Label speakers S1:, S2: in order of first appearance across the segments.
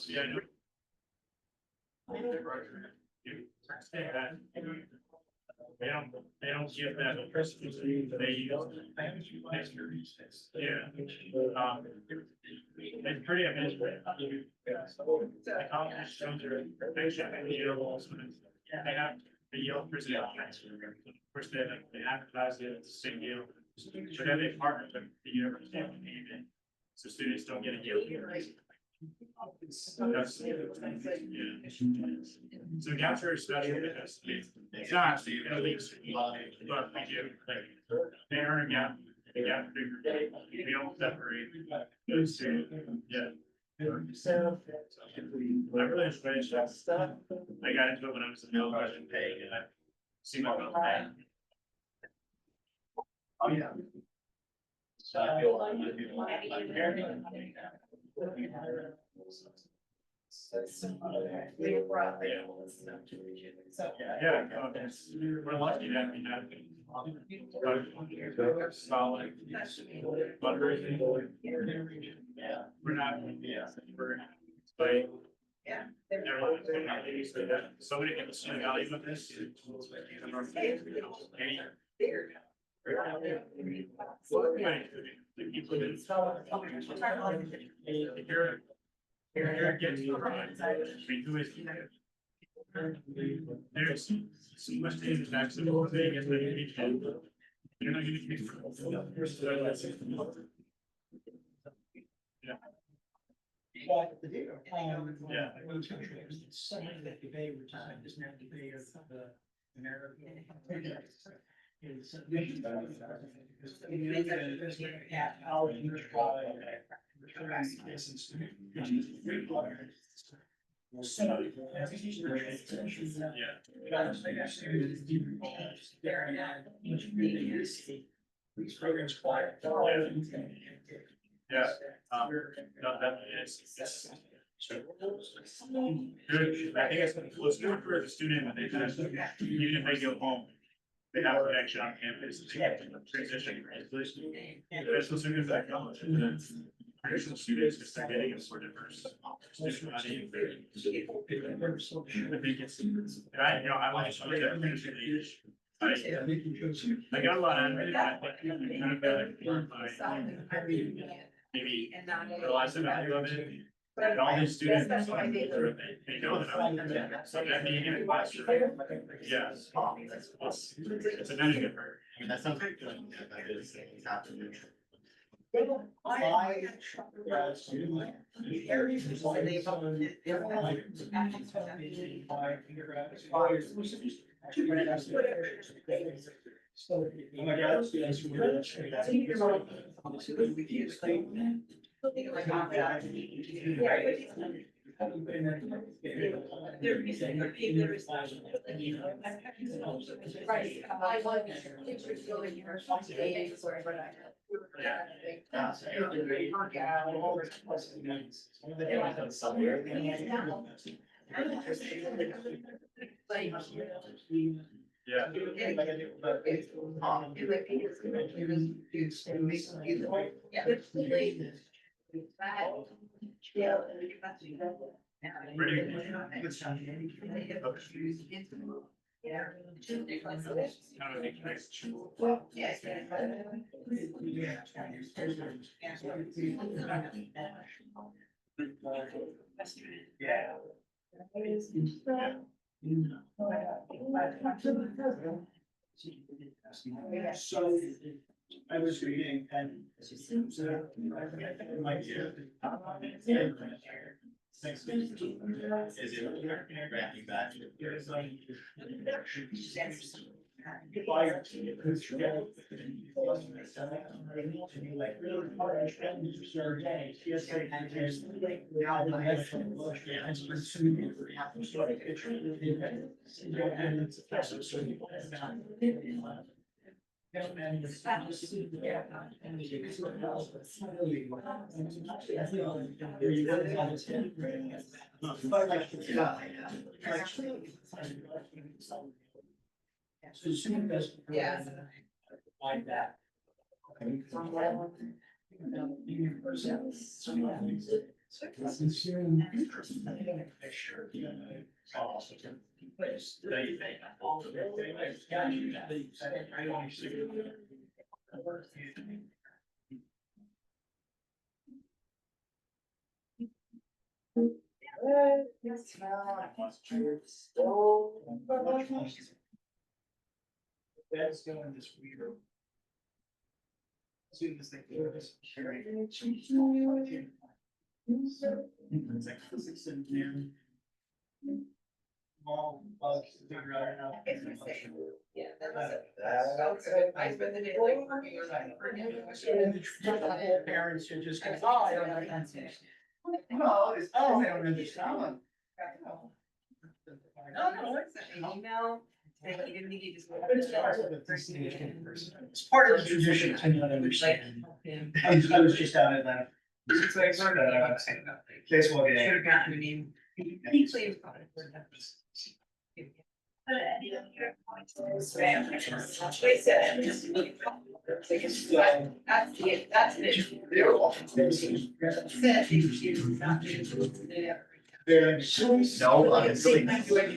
S1: Yeah, no. They don't give that electricity, they use. Yeah. It's pretty amazing. The competition, they have the electricity. Of course, they advertise it, it's the same deal. But then they partner with the university of Haven, so students don't get a deal. That's, yeah. So gaps are special because it's not at least, but we do, like, they earn a gap, the gap bigger, we don't separate those two, yeah. I really enjoyed that stuff. I got into it when I was in middle and paying, and I see my bill pay. Oh, yeah. So I feel like yeah, we're lucky that we have solid fundraising. Yeah, we're not, we're like, so many people see the value of this. You're against the right. Who is there's so much data tax in the whole thing, and you're not going to get yeah. Yeah.
S2: Something that you pay over time doesn't have to pay the American. These programs quiet.
S1: Yeah. No, that is good. I think it's good for the student when they just, even if they go home, they have a connection on campus. They have to transition. Traditional students that college. Traditional students, because they're getting a more diverse. I think it's, I want to show that. I got a lot out of it. I think I kind of got maybe realize the value of it. And all these students, they know that I'm so that being in a classroom. Yeah. It's a benefit for.
S3: That sounds very good. That is happening.
S1: Yeah.
S2: So I was reading and yeah, like that. That's going this weird. Soon as they do this. It's like physics and then. Small bugs to figure out how.
S4: Yeah, that's good. I spend the day like working or like.
S2: Parents are just gonna, oh, I don't have answers. No, it's, oh, I don't understand.
S4: No, it's an email, that he didn't think he just.
S2: It's part of the tradition to not understand. I was just out of that.
S4: So I learned that I was saying about.
S2: Baseball
S4: Should
S2: game.
S4: have gotten your name. He claims on it. That's it.
S3: No, honestly.
S2: And that's like.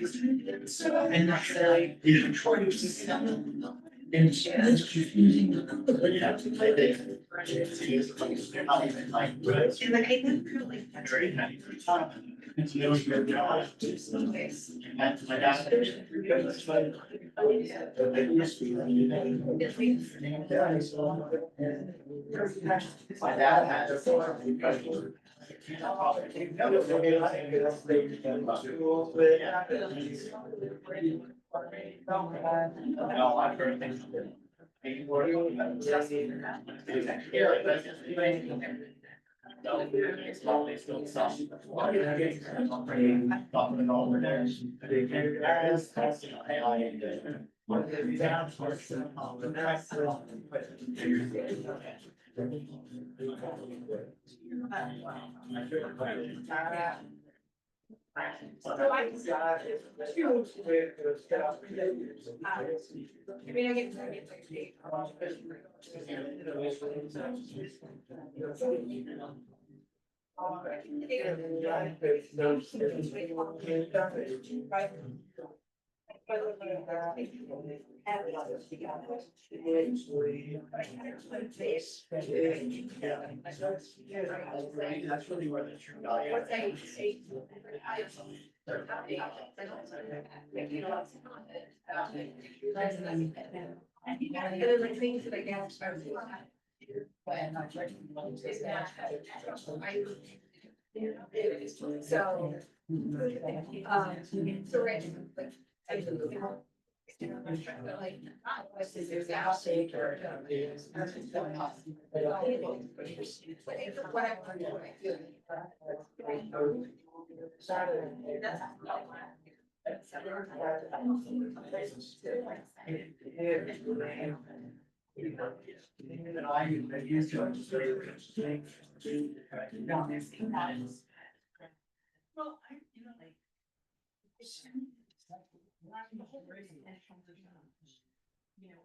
S2: And it's confusing. But you have to play it.
S4: And then I think really.
S3: It's really good job. My dad. My dad had a. No, I've heard things.
S4: I mean, I get like.
S3: That's really where the true value.
S4: And then the things that I guess. So. So right, like. Like, there's a house take or. Well, you know, like. You know,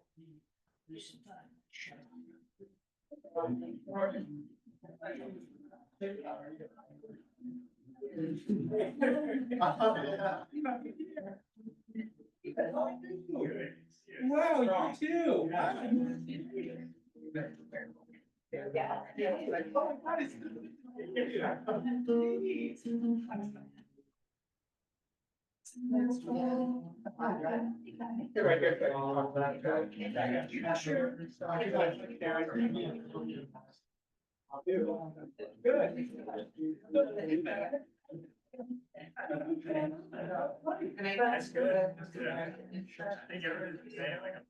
S4: you should.
S2: Wow, you too.
S4: And I.
S1: That's good. That's good. I think everybody's saying like a.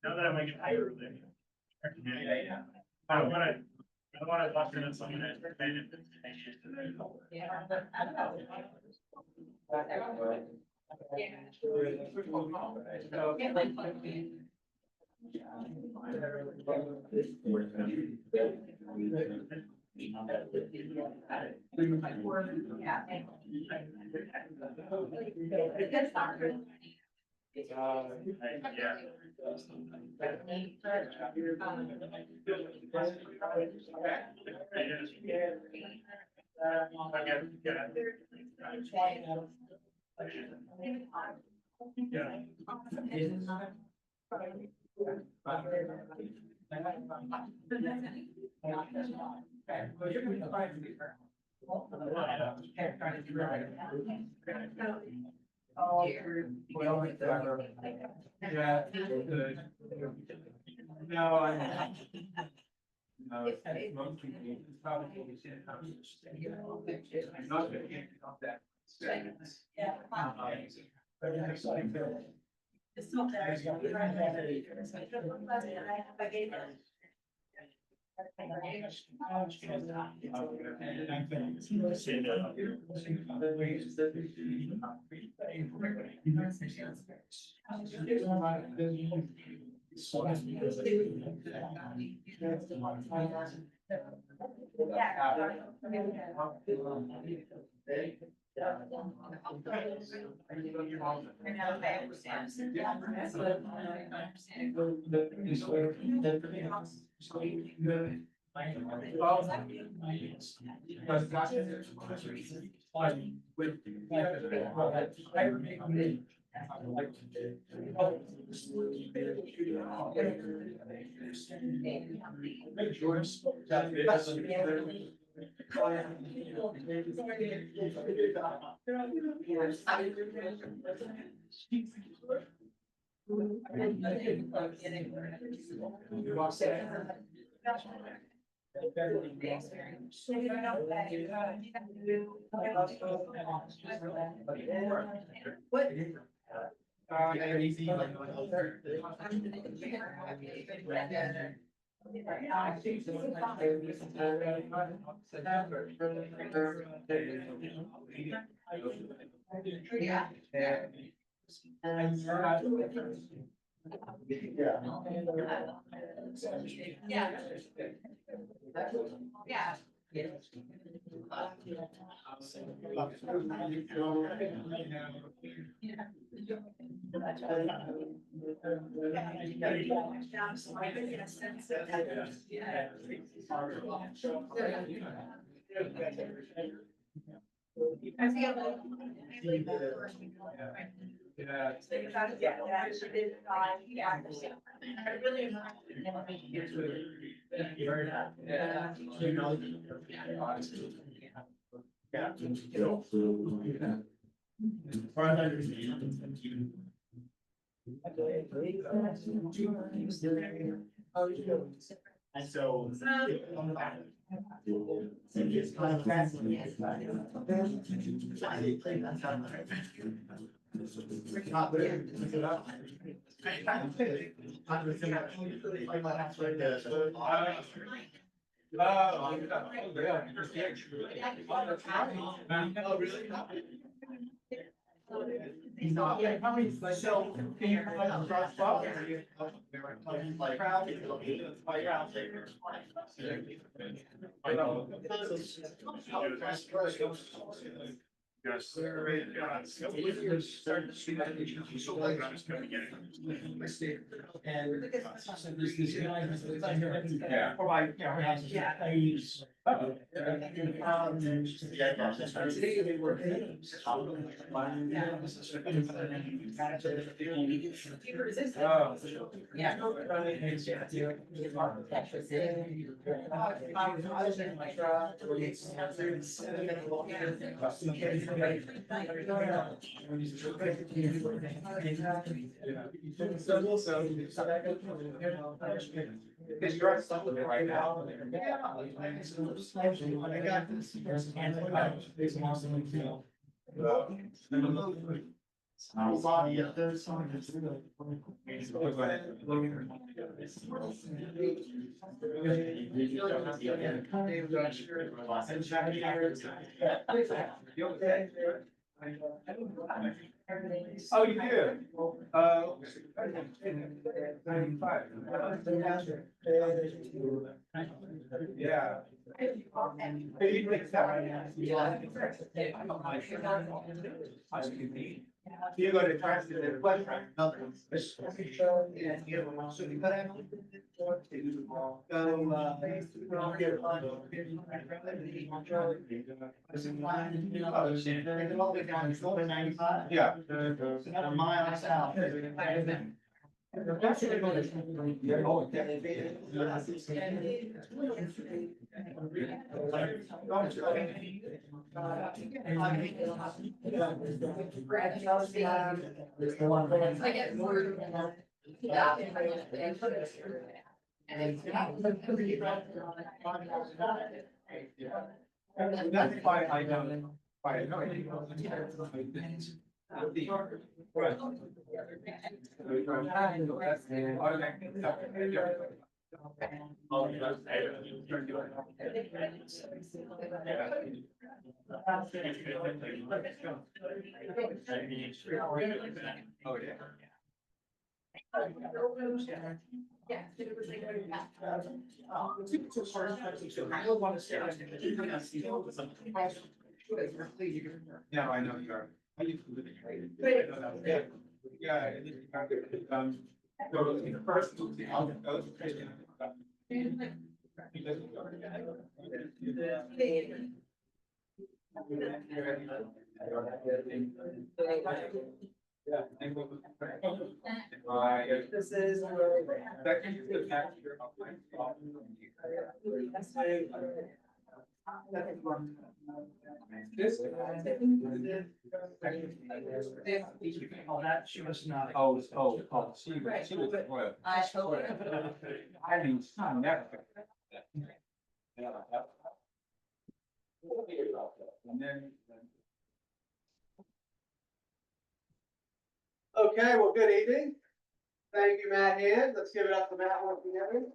S1: Now that I'm like higher. I wanna talk to someone that's.
S2: Yeah. No, I'm not. No, it's most people, it's probably. I'm not gonna get off that. But it's like,
S4: It's not there. What? Yeah. Yeah. Yeah.
S3: And so. On the back. It's kind of fascinating. Not there. He's not. How many so can you find out cross box? Like crowd.
S1: I know. Yes. So like I was gonna get it.
S2: And so there's this guy who's.
S1: Yeah.
S2: Or I, yeah, I use. Today they were. Because you're on something right now. I got this. There's an awesome feel.
S3: Yeah, there's some. Oh, you do? 95. Yeah. Hey, you take that. You go to transit and flesh, right? Yeah.
S2: Another mile south.
S4: I get more. Yeah.
S3: That's why I don't. Why I know. Oh, yeah. Yeah, I know you are. I used to live in here. Yeah. Yeah. So the first move to Alvin Coast. Yeah. This is. That can be the factor of my. This.
S2: Oh, that, she was not.
S3: Oh, she was royal.
S4: I hope.
S3: I mean, son, never. And then.
S5: Okay, well, good evening. Thank you, Matt Hand. Let's give it up to Matt once again.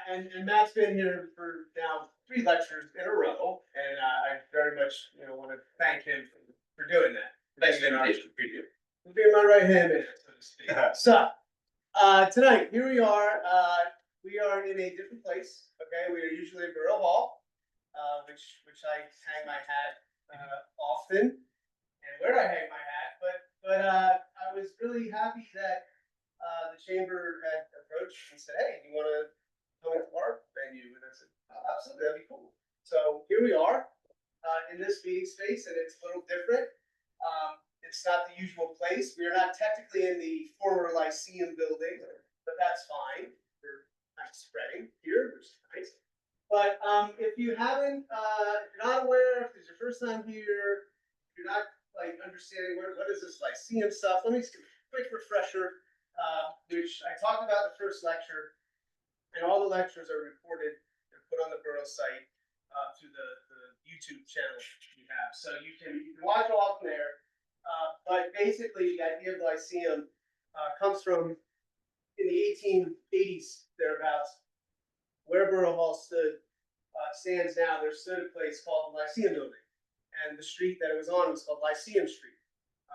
S5: And Matt's been here for now 3 lectures in a row, and I very much, want to thank him for doing that.
S1: Thanks for the invitation. Appreciate it.
S5: For being my right hand man, so to speak. So, tonight, here we are. We are in a different place. Okay, we are usually at Borough Hall, which I hang my hat often. And where I hang my hat, but I was really happy that the chamber had approached and said, "Hey, you want to come into our venue?" And I said, "Oh, absolutely, that'd be cool." So here we are in this meeting space, and it's a little different. It's not the usual place. We are not technically in the former Lyceum building, but that's fine. We're kind of spreading here, which is nice. But if you haven't, if you're not aware, if it's your first time here, if you're not understanding what is this Lyceum stuff, let me just give a quick refresher, which I talked about the first lecture, and all the lectures are recorded and put on the borough site through the YouTube channel we have. So you can watch all from there. But basically, the idea of Lyceum comes from in the 1880s thereabouts, where Borough Hall stands now. There stood a place called the Lyceum Building, and the street that it was on was called Lyceum Street.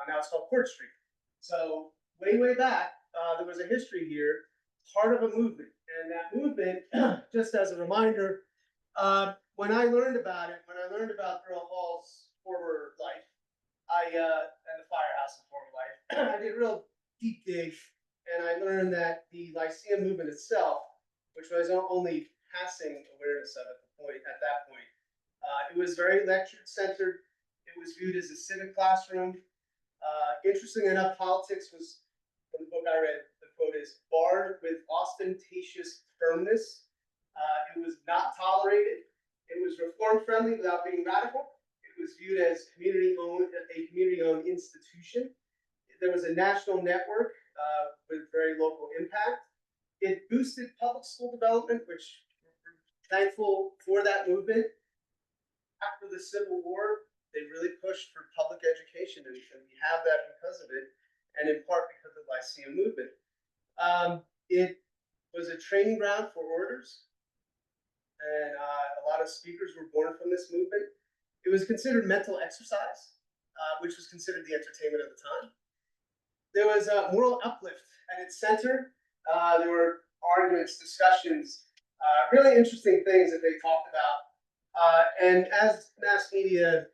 S5: Now it's called Court Street. So way back, there was a history here, part of a movement, and that movement, just as a reminder, when I learned about it, when I learned about Borough Hall's former life, and the firehouse in former life, I did a real deep dig, and I learned that the Lyceum movement itself, which was only passing awareness of at that point, it was very lecture centered. It was viewed as a civic classroom. Interesting enough, politics was, in the book I read, the quote is, barred with ostentatious firmness. It was not tolerated. It was reform friendly without being radical. It was viewed as a community-owned institution. There was a national network with very local impact. It boosted public school development, which we're thankful for that movement. After the Civil War, they really pushed for public education, and we have that because of it, and in part because of the Lyceum movement. It was a training ground for orators, and a lot of speakers were born from this movement. It was considered mental exercise, which was considered the entertainment of the time. There was a moral uplift at its center. There were arguments, discussions, really interesting things that they talked about. And as mass media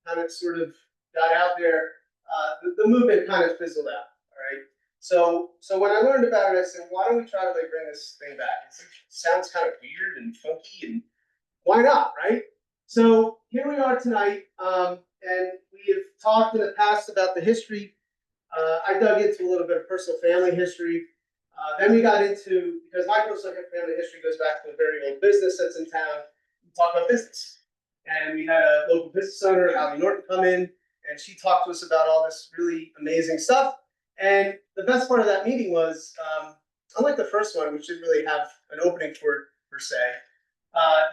S5: kind of sort of got out there, the movement kind of fizzled out. All right. So when I learned about it, I said, why don't we try to like bring this thing back? It sounds kind of weird and funky, and why not, right? So here we are tonight, and we have talked in the past about the history. I dug into a little bit of personal family history. Then we got into, because my personal family history goes back to a very old business that's in town, we talked about business. And we had a local business owner, Allie Norton, come in, and she talked to us about all this really amazing stuff. And the best part of that meeting was, unlike the first one, which didn't really have an opening for it per se,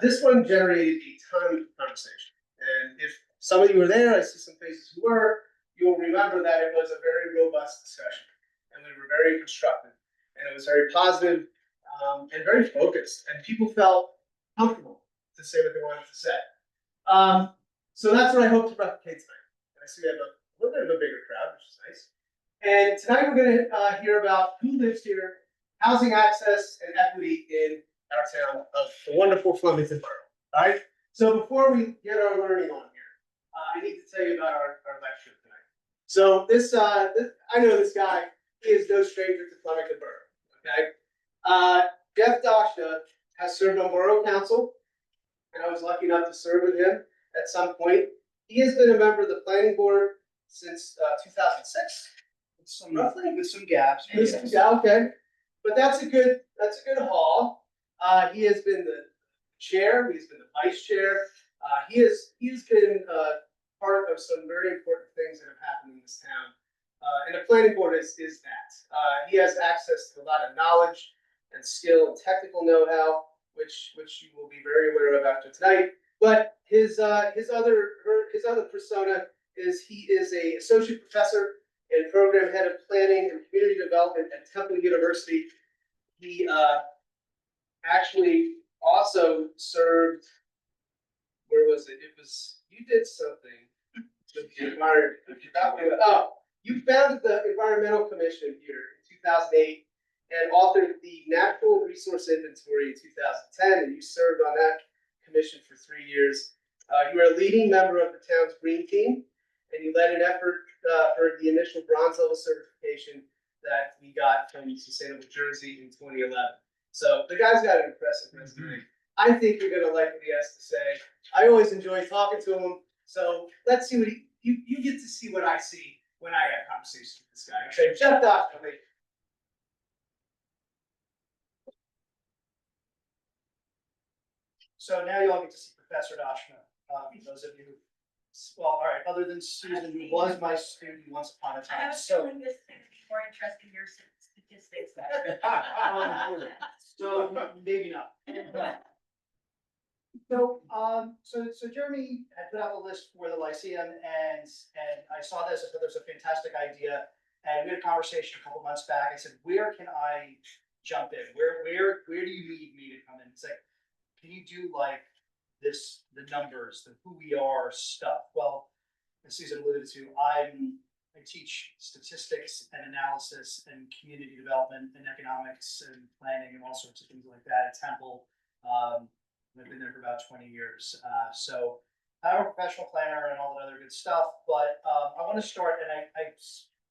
S5: this one generated a ton of conversation. And if some of you were there, I see some faces who were, you'll remember that it was a very robust discussion. And we were very constructive. And it was very positive, and very focused. And people felt comfortable to say what they wanted to say. So that's what I hope to replicate tonight. I see we have a little bit of a bigger crowd, which is nice. And tonight we're going to hear about who lives here, housing access and equity in our town of the wonderful Flemington borough. All right. So before we get our learning on here, I need to tell you about our lecture tonight. So this I know this guy. He is no stranger to Flemington borough. Okay. Jeff Dashna has served on borough council, and I was lucky enough to serve with him at some point. He has been a member of the planning board since 2006. Roughly with some gaps. Yeah, okay. But that's a good haul. He has been the chair, he's been the vice chair. He's been part of some very important things that have happened in this town. And the planning board is that. He has access to a lot of knowledge and skill and technical know-how, which you will be very aware of after tonight. But his other persona is he is a associate professor and program head of planning and community development at Temple University. He actually also served. Where was it? It was you did something with the environment. Oh, you founded the Environmental Commission here in 2008 and authored the Natural Resource Inventory in 2010, and you served on that commission for 3 years. You are a leading member of the town's green team, and you led an effort for the initial bronze level certification that we got from Sustainable Jersey in 2011. So the guy's got an impressive resume. I think you're gonna like what he has to say. I always enjoy talking to him. So let's see what you get to see what I see when I have conversations with this guy. Okay, Jeff Dashna, please.
S2: So now you all get to see Professor Dashna. Those of you, well, all right, other than Susan, who was my student once upon a
S4: I
S2: time.
S4: have a
S2: So,
S4: feeling this thing will be more interesting than your statistics.
S2: so maybe not. So Jeremy had put out a list for the Lyceum, and I saw this. I thought it was a fantastic idea, and we had a conversation a couple months back. I said, where can I jump in? Where do you need me to come in? It's like, can you do like this, the numbers, the who we are stuff? Well, as Susan alluded to, I teach statistics and analysis and community development and economics and planning and all sorts of things like that at Temple. I've been there for about 20 years. So I'm a professional planner and all that other good stuff, but I want to start, and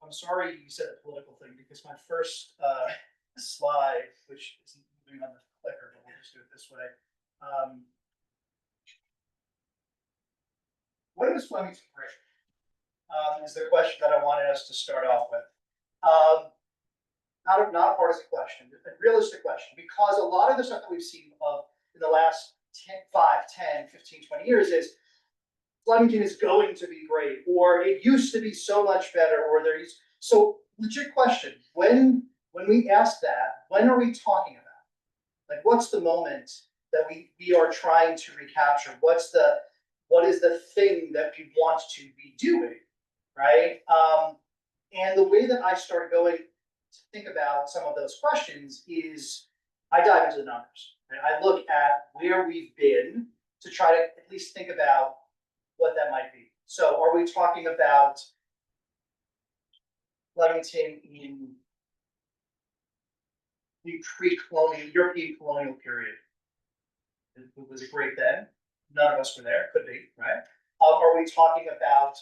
S2: I'm sorry you said the political thing, because my first slide, which isn't moving on the clicker, but we'll just do it this way. What is Flemington great? Is the question that I wanted us to start off with. Not a partisan question, a realistic question, because a lot of the stuff that we've seen in the last 5, 10, 15, 20 years is Flemington is going to be great, or it used to be so much better, or there is. So legit question, when we ask that, when are we talking about? Like, what's the moment that we are trying to recapture? What is the thing that we want to be doing, right? And the way that I start going to think about some of those questions is I dive into the numbers. And I look at where we've been to try to at least think about what that might be. So are we talking about Flemington in the pre-colonial, European colonial period? Was it great then? None of us were there, could be, right? Are we talking about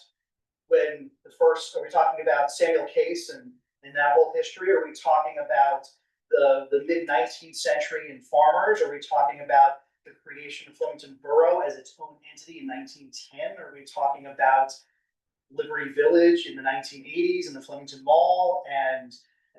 S2: are we talking about Samuel Case and that whole history? Are we talking about the mid-19th century and farmers? Are we talking about the creation of Flemington Borough as its own entity in 1910? Are we talking about Liberty Village in the 1980s and the Flemington Mall and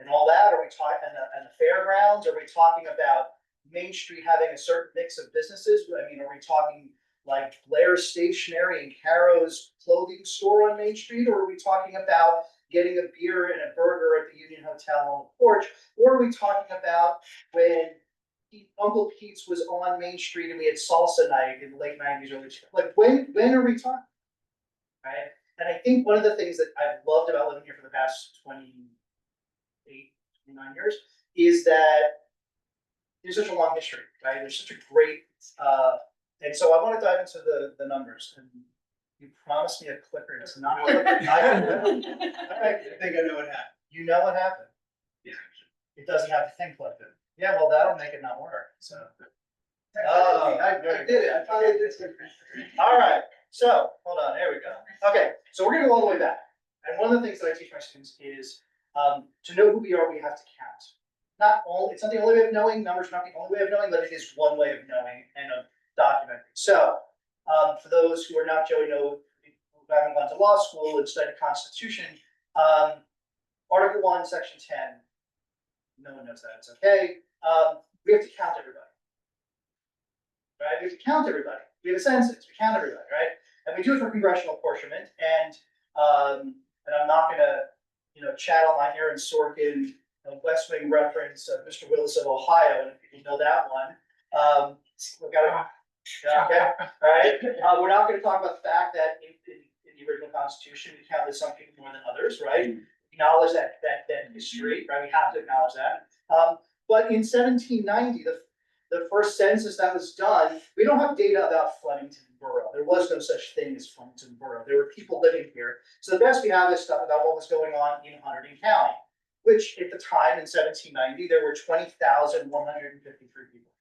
S2: all that? Are we talking and the fairgrounds? Are we talking about Main Street having a certain mix of businesses? I mean, are we talking like Blair's Stationery and Caro's clothing store on Main Street? Or are we talking about getting a beer and a burger at the Union Hotel on the porch? Or are we talking about when Uncle Pete's was on Main Street and we had salsa night in the late 90s, early 2000s? Like when are we talking? Right? And I think one of the things that I've loved about living here for the past 28, 29 years is that there's such a long history, right? There's such a great, and so I want to dive into the numbers. And you promised me a clicker. It's not. I think I know what happened. You know what happened? Yeah. It doesn't have the thing plugged in. Yeah, well, that'll make it not work. So. Oh, I did it. I finally did it. All right. So hold on. There we go. Okay. So we're gonna go all the way back. And one of the things that I teach my students is to know who we are, we have to count. It's not the only way of knowing, numbers are not the only way of knowing, but it is one way of knowing and of documenting. So, for those who are not Joey know, who haven't gone to law school and studied Constitution, Article 1, Section 10, no one knows that, it's okay. We have to count everybody. Right? We have to count everybody. We have a census, we count everybody, right? And we do it for congressional apportionment, and I'm not gonna, chat on my Aaron Sorkin West Wing reference of Mr. Willis of Ohio, and if you know that one. We've got okay, all right. We're not going to talk about the fact that in the original Constitution, we counted some people more than others, right? Acknowledge that history, right? We have to acknowledge that. But in 1790, the first census that was done, we don't have data about Flemington Borough. There was no such thing as Flemington Borough. There were people living here. So the best we have is stuff about what was going on in Hunterdon County, which at the time in 1790, there were 20,153 people.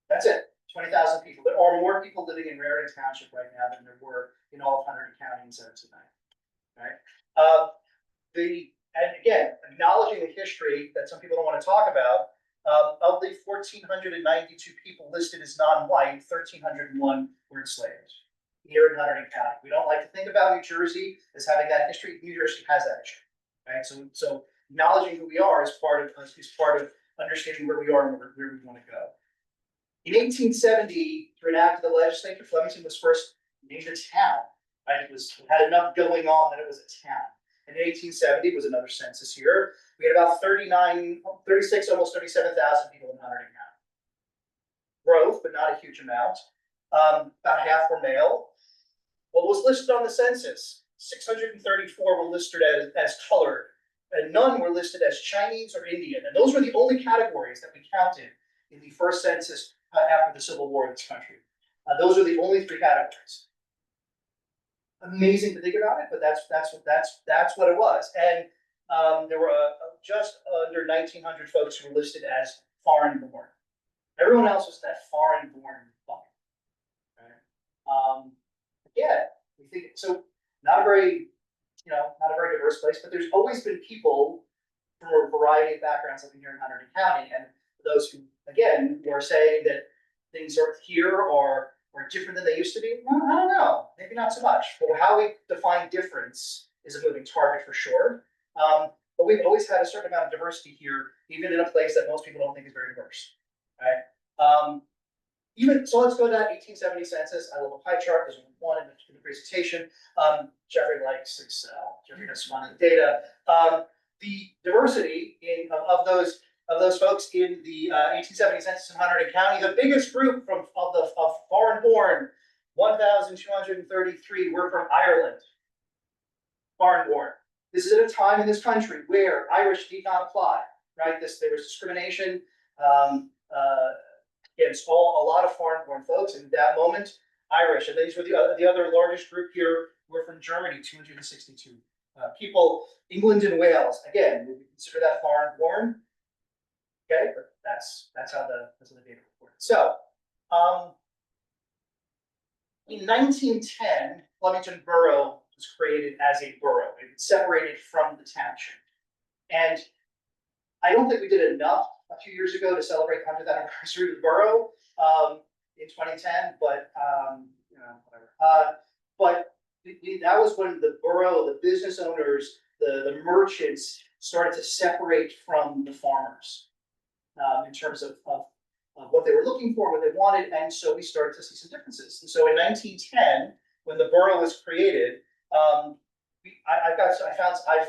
S2: That's it, 20,000 people. There are more people living in Raritan Township right now than there were in all of Hunterdon County in 1790, right? And again, acknowledging the history that some people don't want to talk about, of the 1,492 people listed as non-white, 1,301 were enslaved here in Hunterdon County. We don't like to think about New Jersey as having that history. New Jersey has that history, right? So acknowledging who we are is part of understanding where we are and where we want to go. In 1870, through an act of the legislature, Flemington was first named a town. Right? It had enough going on that it was a town. And in 1870 was another census here. We had about 36, almost 37,000 people in Hunterdon County. Growth, but not a huge amount. About half were male. What was listed on the census? 634 were listed as colored, and none were listed as Chinese or Indian. And those were the only categories that we counted in the first census after the Civil War in this country. Those are the only three categories. Amazing to think about it, but that's what it was. And there were just under 1,900 folks who were listed as foreign-born. Everyone else was that foreign-born bucket. Right? Yeah, we think so. Not a very diverse place, but there's always been people from a variety of backgrounds living here in Hunterdon County, and those who, again, who are saying that things are here or different than they used to be, well, I don't know, maybe not so much. But how we define difference is a moving target for sure. But we've always had a certain amount of diversity here, even in a place that most people don't think is very diverse. Right? So let's go to that 1870 census. I love a pie chart. There's one in the presentation. Jeffrey likes Excel. Jeffrey has fun in data. The diversity of those folks in the 1870 census in Hunterdon County, the biggest group of foreign-born, 1,233 were from Ireland. Foreign-born. This is at a time in this country where Irish did not apply. Right? There was discrimination against a lot of foreign-born folks. And at that moment, Irish, and these were the other largest group here were from Germany, 262 people. England and Wales, again, would we consider that foreign born? Okay, but that's how the data reported. So, in 1910, Flemington Borough was created as a borough. It was separated from the township, and I don't think we did enough a few years ago to celebrate the 100th anniversary of the borough in 2010, but you know, whatever. But that was when the borough, the business owners, the merchants started to separate from the farmers in terms of what they were looking for, what they wanted, and so we started to see some differences. And so in 1910, when the borough was created, I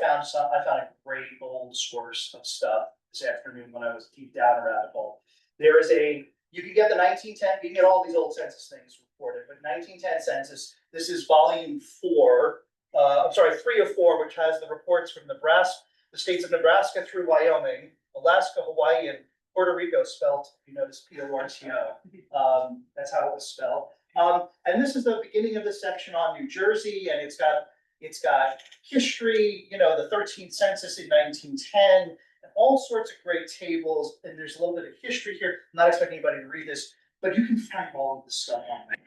S2: found a great old source of stuff this afternoon when I was deep down a rabbit hole. There is you can get the 1910, you can get all these old census things reported, but 1910 census, this is volume 4, I'm sorry, 3 of 4, which has the reports from Nebraska, the states of Nebraska through Wyoming, Alaska, Hawaii, and Puerto Rico, spelled, you notice, P-O-R-T-O. That's how it was spelled. And this is the beginning of the section on New Jersey, and it's got history, you know, the 13th census in 1910, and all sorts of great tables. And there's a little bit of history here. I'm not expecting anybody to read this, but you can find all of this stuff on there.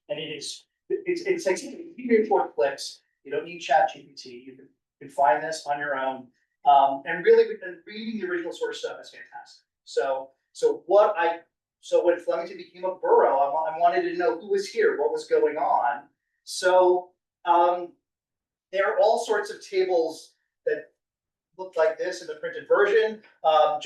S2: And it takes 3 or 4 clicks. You don't need ChatGPT. You can find this on your own. And really, reading the original source stuff is fantastic. So when Flemington became a borough, I wanted to know who was here, what was going on. So there are all sorts of tables that look like this in the printed version. I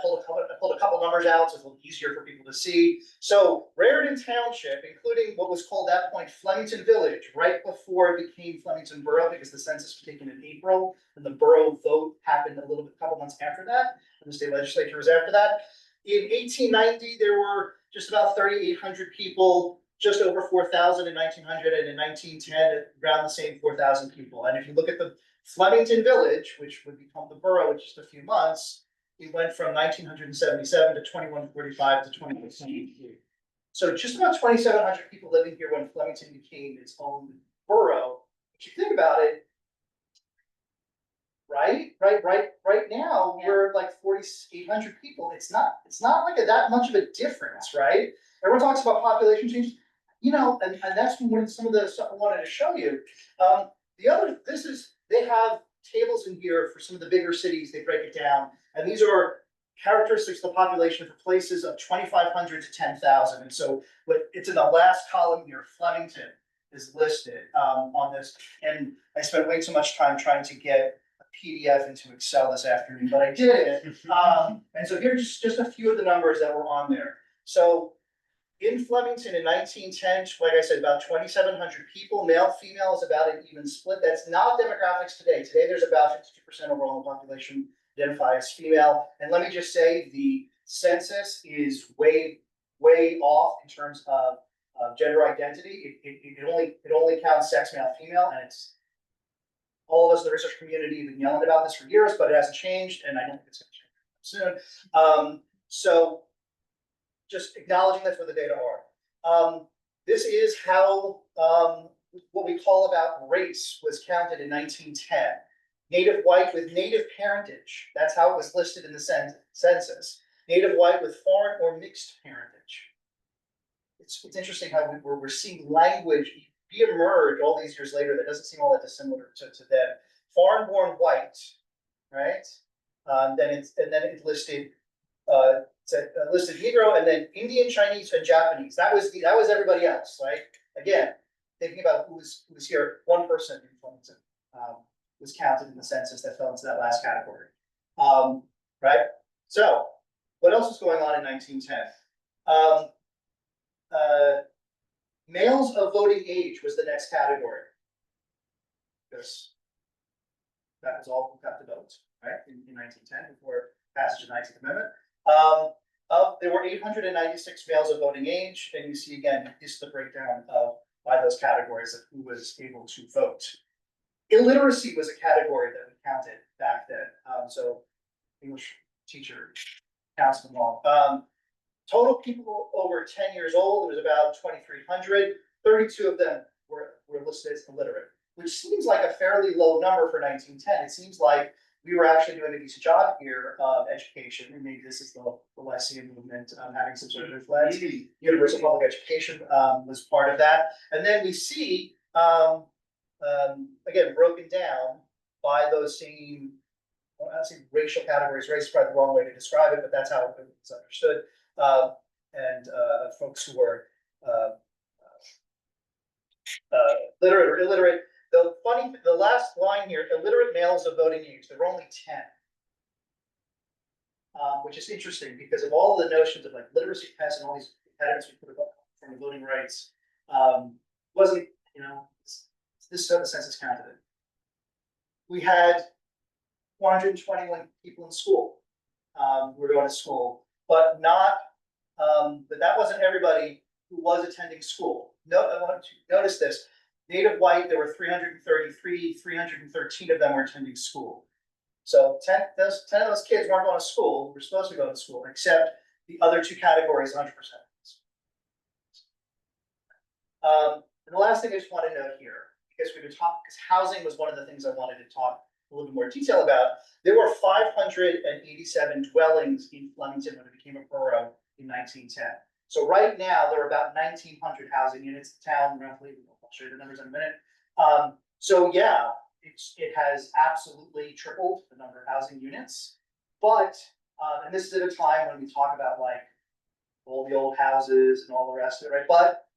S2: pulled a couple numbers out, so it's a little easier for people to see. So Raritan Township, including what was called at that point Flemington Village, right before it became Flemington Borough, because the census was taken in April, and the borough vote happened a couple months after that, and the state legislature was after that. In 1890, there were just about 3,800 people, just over 4,000 in 1900, and in 1910, around the same 4,000 people. And if you look at the Flemington Village, which would become the borough in just a few months, it went from 1977 to 2145 to 2018. So just about 2,700 people living here when Flemington became its own borough. If you think about it, right now, we're like 4,800 people. It's not like that much of a difference, right? Everyone talks about population change, you know, and that's some of the stuff I wanted to show you. They have tables in here for some of the bigger cities. They break it down, and these are characteristics of the population for places of 2,500 to 10,000. And so it's in the last column here. Flemington is listed on this, and I spent way too much time trying to get PDF into Excel this afternoon, but I did it. And so here's just a few of the numbers that were on there. So in Flemington in 1910, like I said, about 2,700 people, male, female is about an even split. That's not demographics today. Today, there's about 52% overall population identify as female. And let me just say, the census is way off in terms of gender identity. It only counts sex, male, female, and it's all of us in the research community have been yelling about this for years, but it hasn't changed, and I don't think it's going to change soon. So just acknowledging that's where the data are. This is how what we call about race was counted in 1910. Native white with native parentage. That's how it was listed in the census. Native white with foreign or mixed parentage. It's interesting how we're seeing language emerge all these years later that doesn't seem all that dissimilar to them. Foreign-born white, right? Then it listed listed Negro, and then Indian, Chinese, and Japanese. That was everybody else, right? Again, thinking about who was here, one person in Flemington was counted in the census that fell into that last category, right? So, what else was going on in 1910? Males of voting age was the next category, because that was all who got to vote, right? In 1910, before passage of the 19th Amendment. There were 896 males of voting age, and you see again, this is the breakdown of by those categories of who was able to vote. Illiteracy was a category that we counted back then. So English teacher counts them all. Total people over 10 years old, it was about 2,300. 32 of them were listed as illiterate, which seems like a fairly low number for 1910. It seems like we were actually doing a decent job here of education, and maybe this is the Lyceum movement having some sort of influence. Universal public education was part of that. And then we see, again, broken down by those same, well, I don't say racial categories, race is probably the wrong way to describe it, but that's how it's understood. And folks who are literate or illiterate. The last line here, illiterate males of voting age, there were only 10. Which is interesting because of all the notions of like literacy tests and all these impediments we put up from voting rights, wasn't, this is the census counted it. We had 421 people in school, who were going to school, but not, but that wasn't everybody who was attending school. No, I want to notice this. Native white, there were 333, 313 of them were attending school. So 10 of those kids weren't going to school, were supposed to go to school, except the other two categories, 100%. And the last thing I just want to note here, because we've been talking, because housing was one of the things I wanted to talk a little bit more detail about. There were 587 dwellings in Flemington when it became a borough in 1910. So right now, there are about 1,900 housing units in town, roughly. I'll show you the numbers in a minute. So yeah, it has absolutely tripled the number of housing units. But, and this is at a time when we talk about like all the old houses and all the rest of it, right? But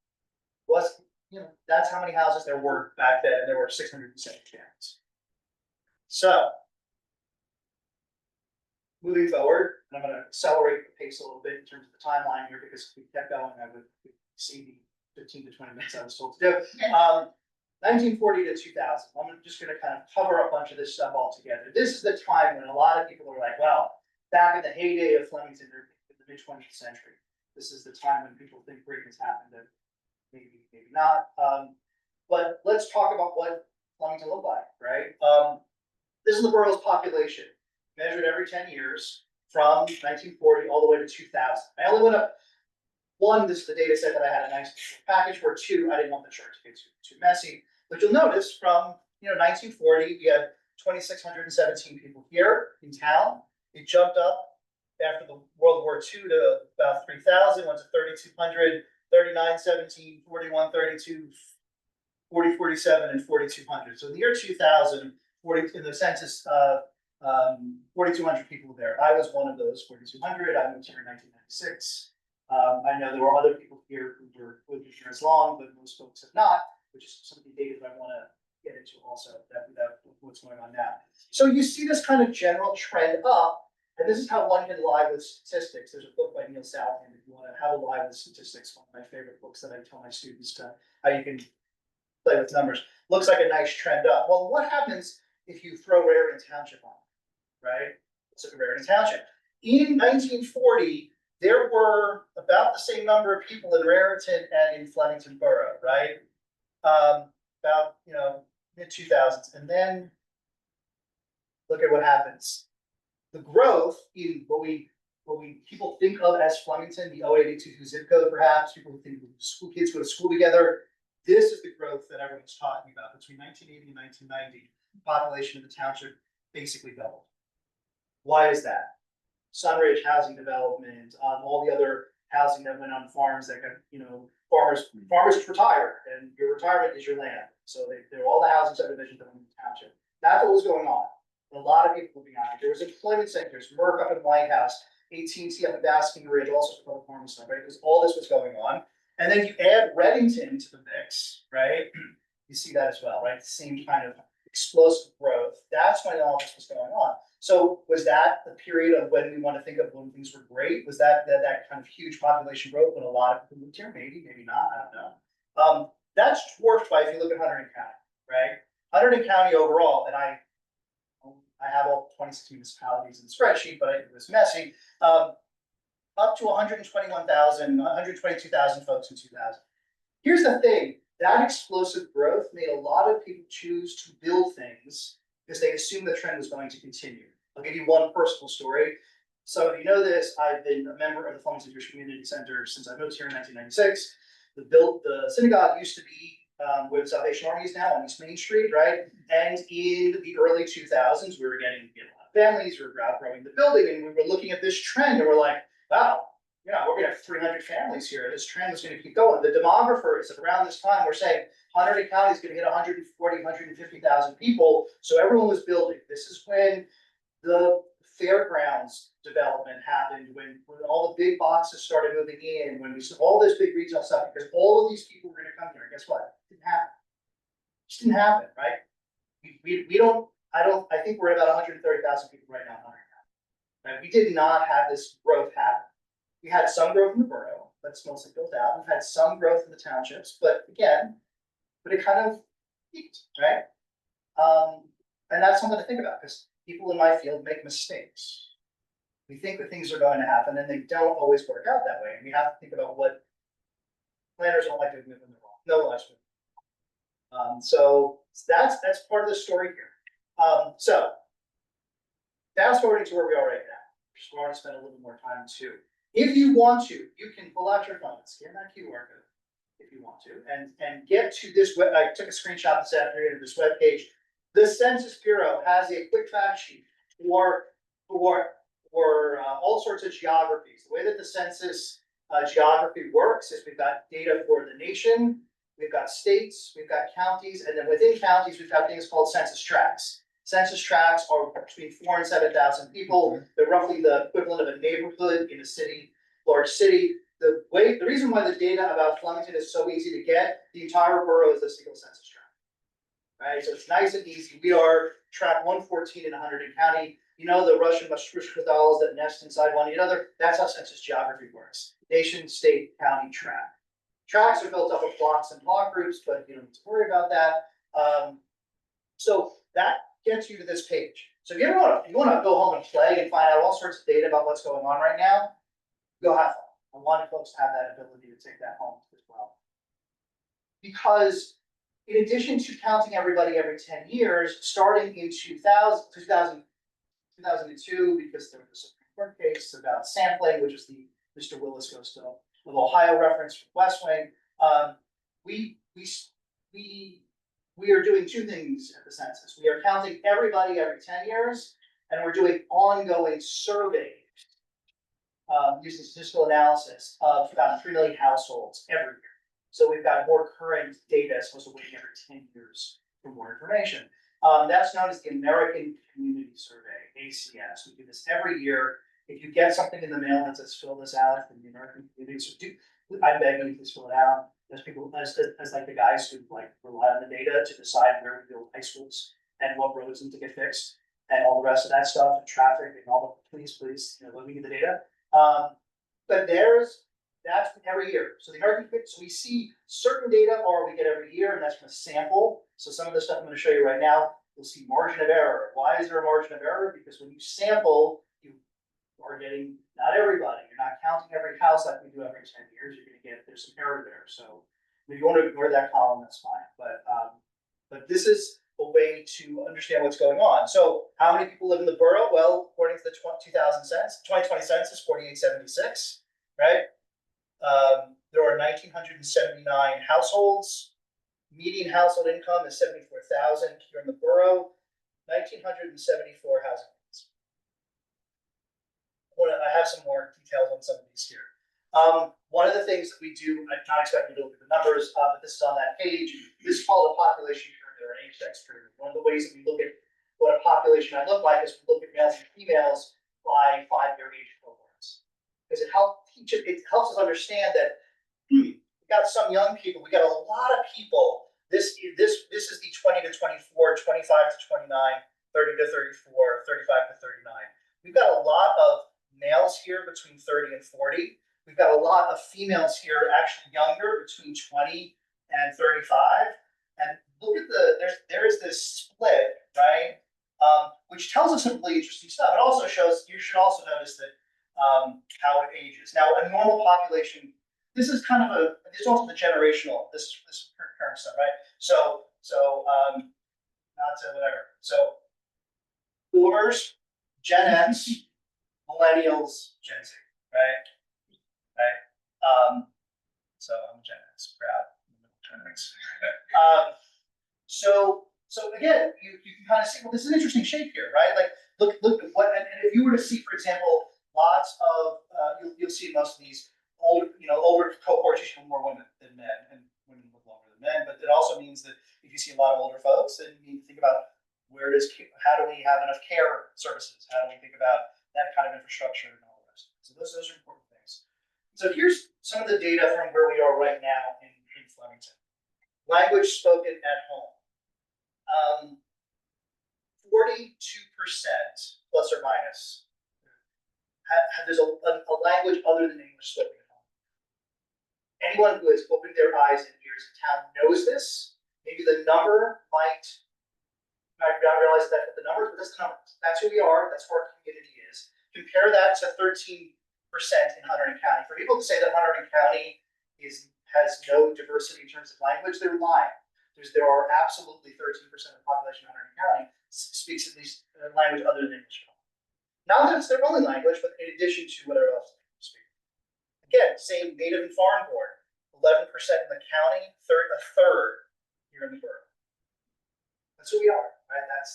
S2: that's how many houses there were back then. There were 670 families. So, moving forward, and I'm going to accelerate the pace a little bit in terms of the timeline here because if we kept going, I would see the 15 to 20 minutes I was told to do. 1940 to 2000. I'm just going to kind of cover a bunch of this stuff all together. This is the time when a lot of people are like, well, back in the heyday of Flemington, in the mid 20th century, this is the time when people think greatness happened, and maybe not. But let's talk about what Flemington looked like, right? This is the borough's population, measured every 10 years from 1940 all the way to 2000. I only went up one, this is the data set that I had a nice package for. Two, I didn't want the chart to get too messy. But you'll notice from 1940, we had 2,617 people here in town. It jumped up after the World War II to about 3,000, went to 3,200, 3917, 4132, 4047, and 4200. So in the year 2000, in the census, 4,200 people there. I was one of those 4,200. I moved here in 1996. I know there were other people here who were living here as long, but most folks have not, which is some of the data that I want to get into also, that what's going on now. So you see this kind of general trend up, and this is how one can lie with statistics. There's a book by Neil Southend, if you want to how to lie with statistics, one of my favorite books that I tell my students to how you can play with numbers. Looks like a nice trend up. Well, what happens if you throw Raritan Township on, right? Let's look at Raritan Township. In 1940, there were about the same number of people in Raritan and in Flemington Borough, right? About mid 2000s, and then look at what happens. The growth in what people think of as Flemington, the 082 zip code, perhaps people who think school kids go to school together. This is the growth that everyone's talking about between 1980 and 1990. The population of the township basically doubled. Why is that? Sunridge housing development, all the other housing that went on farms that got, farmers retire, and your retirement is your land. So they were all the housing subdivisions that went in the township. That's what was going on. A lot of people moving on. There was employment centers, Merck up in White House, AT&T up in Basking Ridge, all sorts of other farming stuff, right? Because all this was going on. And then you add Reddington to the mix, right? You see that as well, right? The same kind of explosive growth. That's when all this was going on. So was that the period of when we want to think of when things were great? Was that kind of huge population growth when a lot of people moved here? Maybe, maybe not, I don't know. That's dwarfed by, if you look at Hunterdon County, right? Hunterdon County overall, and I have all 26 municipalities in the spreadsheet, but it was messy. Up to 121,000, 122,000 folks in 2000. Here's the thing, that explosive growth made a lot of people choose to build things because they assumed the trend was going to continue. I'll give you one personal story. So if you know this, I've been a member of the Flemington Jewish Community Center since I moved here in 1996. The synagogue used to be where the Salvation Army is now on East Main Street, right? And in the early 2000s, we were getting a lot of families, we were outgrowing the building, and we were looking at this trend, and we're like, wow, we're gonna have 300 families here. This trend is gonna keep going. The demographers at around this time were saying Hunterdon County is gonna hit 140, 150,000 people. So everyone was building. This is when the fairgrounds development happened, when all the big boxes started moving in, when we saw all this big retail stuff, because all of these people were gonna come here. And guess what? It didn't happen. It just didn't happen, right? I think we're at about 130,000 people right now in Hunterdon County. Right? We did not have this growth happen. We had some growth in the borough, but it's mostly built out. We've had some growth in the townships, but it kind of peaked, right? And that's something to think about, because people in my field make mistakes. We think that things are going to happen, and they don't always work out that way. And we have to think about what planners don't like to admit when they're wrong. No one likes to admit. So that's part of the story here. So fast forwarding to where we are right now. Just want to spend a little more time too. If you want to, you can pull out your phone, scan that QR code if you want to, and get to this web. I took a screenshot this afternoon of this web page. The Census Bureau has a quick fact sheet for all sorts of geographies. The way that the census geography works is we've got data for the nation, we've got states, we've got counties, and then within counties, we've got things called census tracts. Census tracts are between 4,000 and 7,000 people. They're roughly the equivalent of a neighborhood in a city, large city. The reason why the data about Flemington is so easy to get, the entire borough is a single census tract. Right, so it's nice and easy. We are track 114 in Hunterdon County. You know the Russian dolls that nest inside one another. That's how census geography works. Nation, state, county, tract. Tracts are built up of blocks and block groups, but you don't need to worry about that. So that gets you to this page. So if you want to go home and play and find out all sorts of data about what's going on right now, go have fun. I want folks to have that ability to take that home as well. Because in addition to counting everybody every 10 years, starting in 2002, because there was a Supreme Court case about sampling, which is the Mr. Willis Goes to of Ohio reference from West Wing, we are doing two things at the census. We are counting everybody every 10 years, and we're doing ongoing surveys using statistical analysis of about 3 million households every year. So we've got more current data as opposed to waiting every 10 years for more information. That's known as the American Community Survey, ACS. We do this every year. If you get something in the mail that says fill this out from the American Community Survey, I beg you, please fill it out. There's people as like the guys who like rely on the data to decide where to build high schools and what roads need to get fixed and all the rest of that stuff and traffic and all the please, let me get the data. But that's every year. So the American, so we see certain data or we get every year, and that's from a sample. So some of the stuff I'm going to show you right now, you'll see margin of error. Why is there a margin of error? Because when you sample, you are getting not everybody. You're not counting every house like we do every 10 years. You're going to get there's some error there. So if you want to ignore that column, that's fine. But this is a way to understand what's going on. So how many people live in the borough? Well, according to the 2020 census, 4,876, right? There are 1,979 households. Median household income is 74,000 here in the borough. 1,974 housing units. I have some more details on some of these here. One of the things that we do, I'm not expecting you to look at the numbers, but this is on that page. This is called a population pyramid or an age sex pyramid. One of the ways that we look at what a population might look like is we look at males and females by 5-year age cohorts. Because it helps us understand that we got some young people, we got a lot of people. This is the 20 to 24, 25 to 29, 30 to 34, 35 to 39. We've got a lot of males here between 30 and 40. We've got a lot of females here actually younger between 20 and 35. And look at there is this split, right? Which tells us some really interesting stuff. It also shows, you should also notice that how it ages. Now, a normal population, this is kind of this is also the generational, this current stuff, right? So not to whatever. So boomers, Gen X, millennials, Gen Z, right? Right? So I'm Gen X, proud. Gen X. So again, you can kind of see, well, this is an interesting shape here, right? Like, look at what, and if you were to see, for example, lots of, you'll see most of these older cohorts, you see more women than men, and women live longer than men, but it also means that if you see a lot of older folks, then you need to think about how do we have enough care services? How do we think about that kind of infrastructure and all the rest? So those are important things. So here's some of the data from where we are right now in Flemington. Language spoken at home. 42% plus or minus there's a language other than English spoken at home. Anyone who has opened their eyes and ears in town knows this. Maybe the number might not realize that the numbers, but that's the numbers. That's who we are. That's who our community is. Compare that to 13% in Hunterdon County. For people to say that Hunterdon County has no diversity in terms of language, they're lying. There are absolutely 13% of the population in Hunterdon County speaks at least a language other than English. Not that it's their only language, but in addition to whatever else they speak. Again, same native and foreign born, 11% in the county, a third here in the borough. That's who we are, right? That's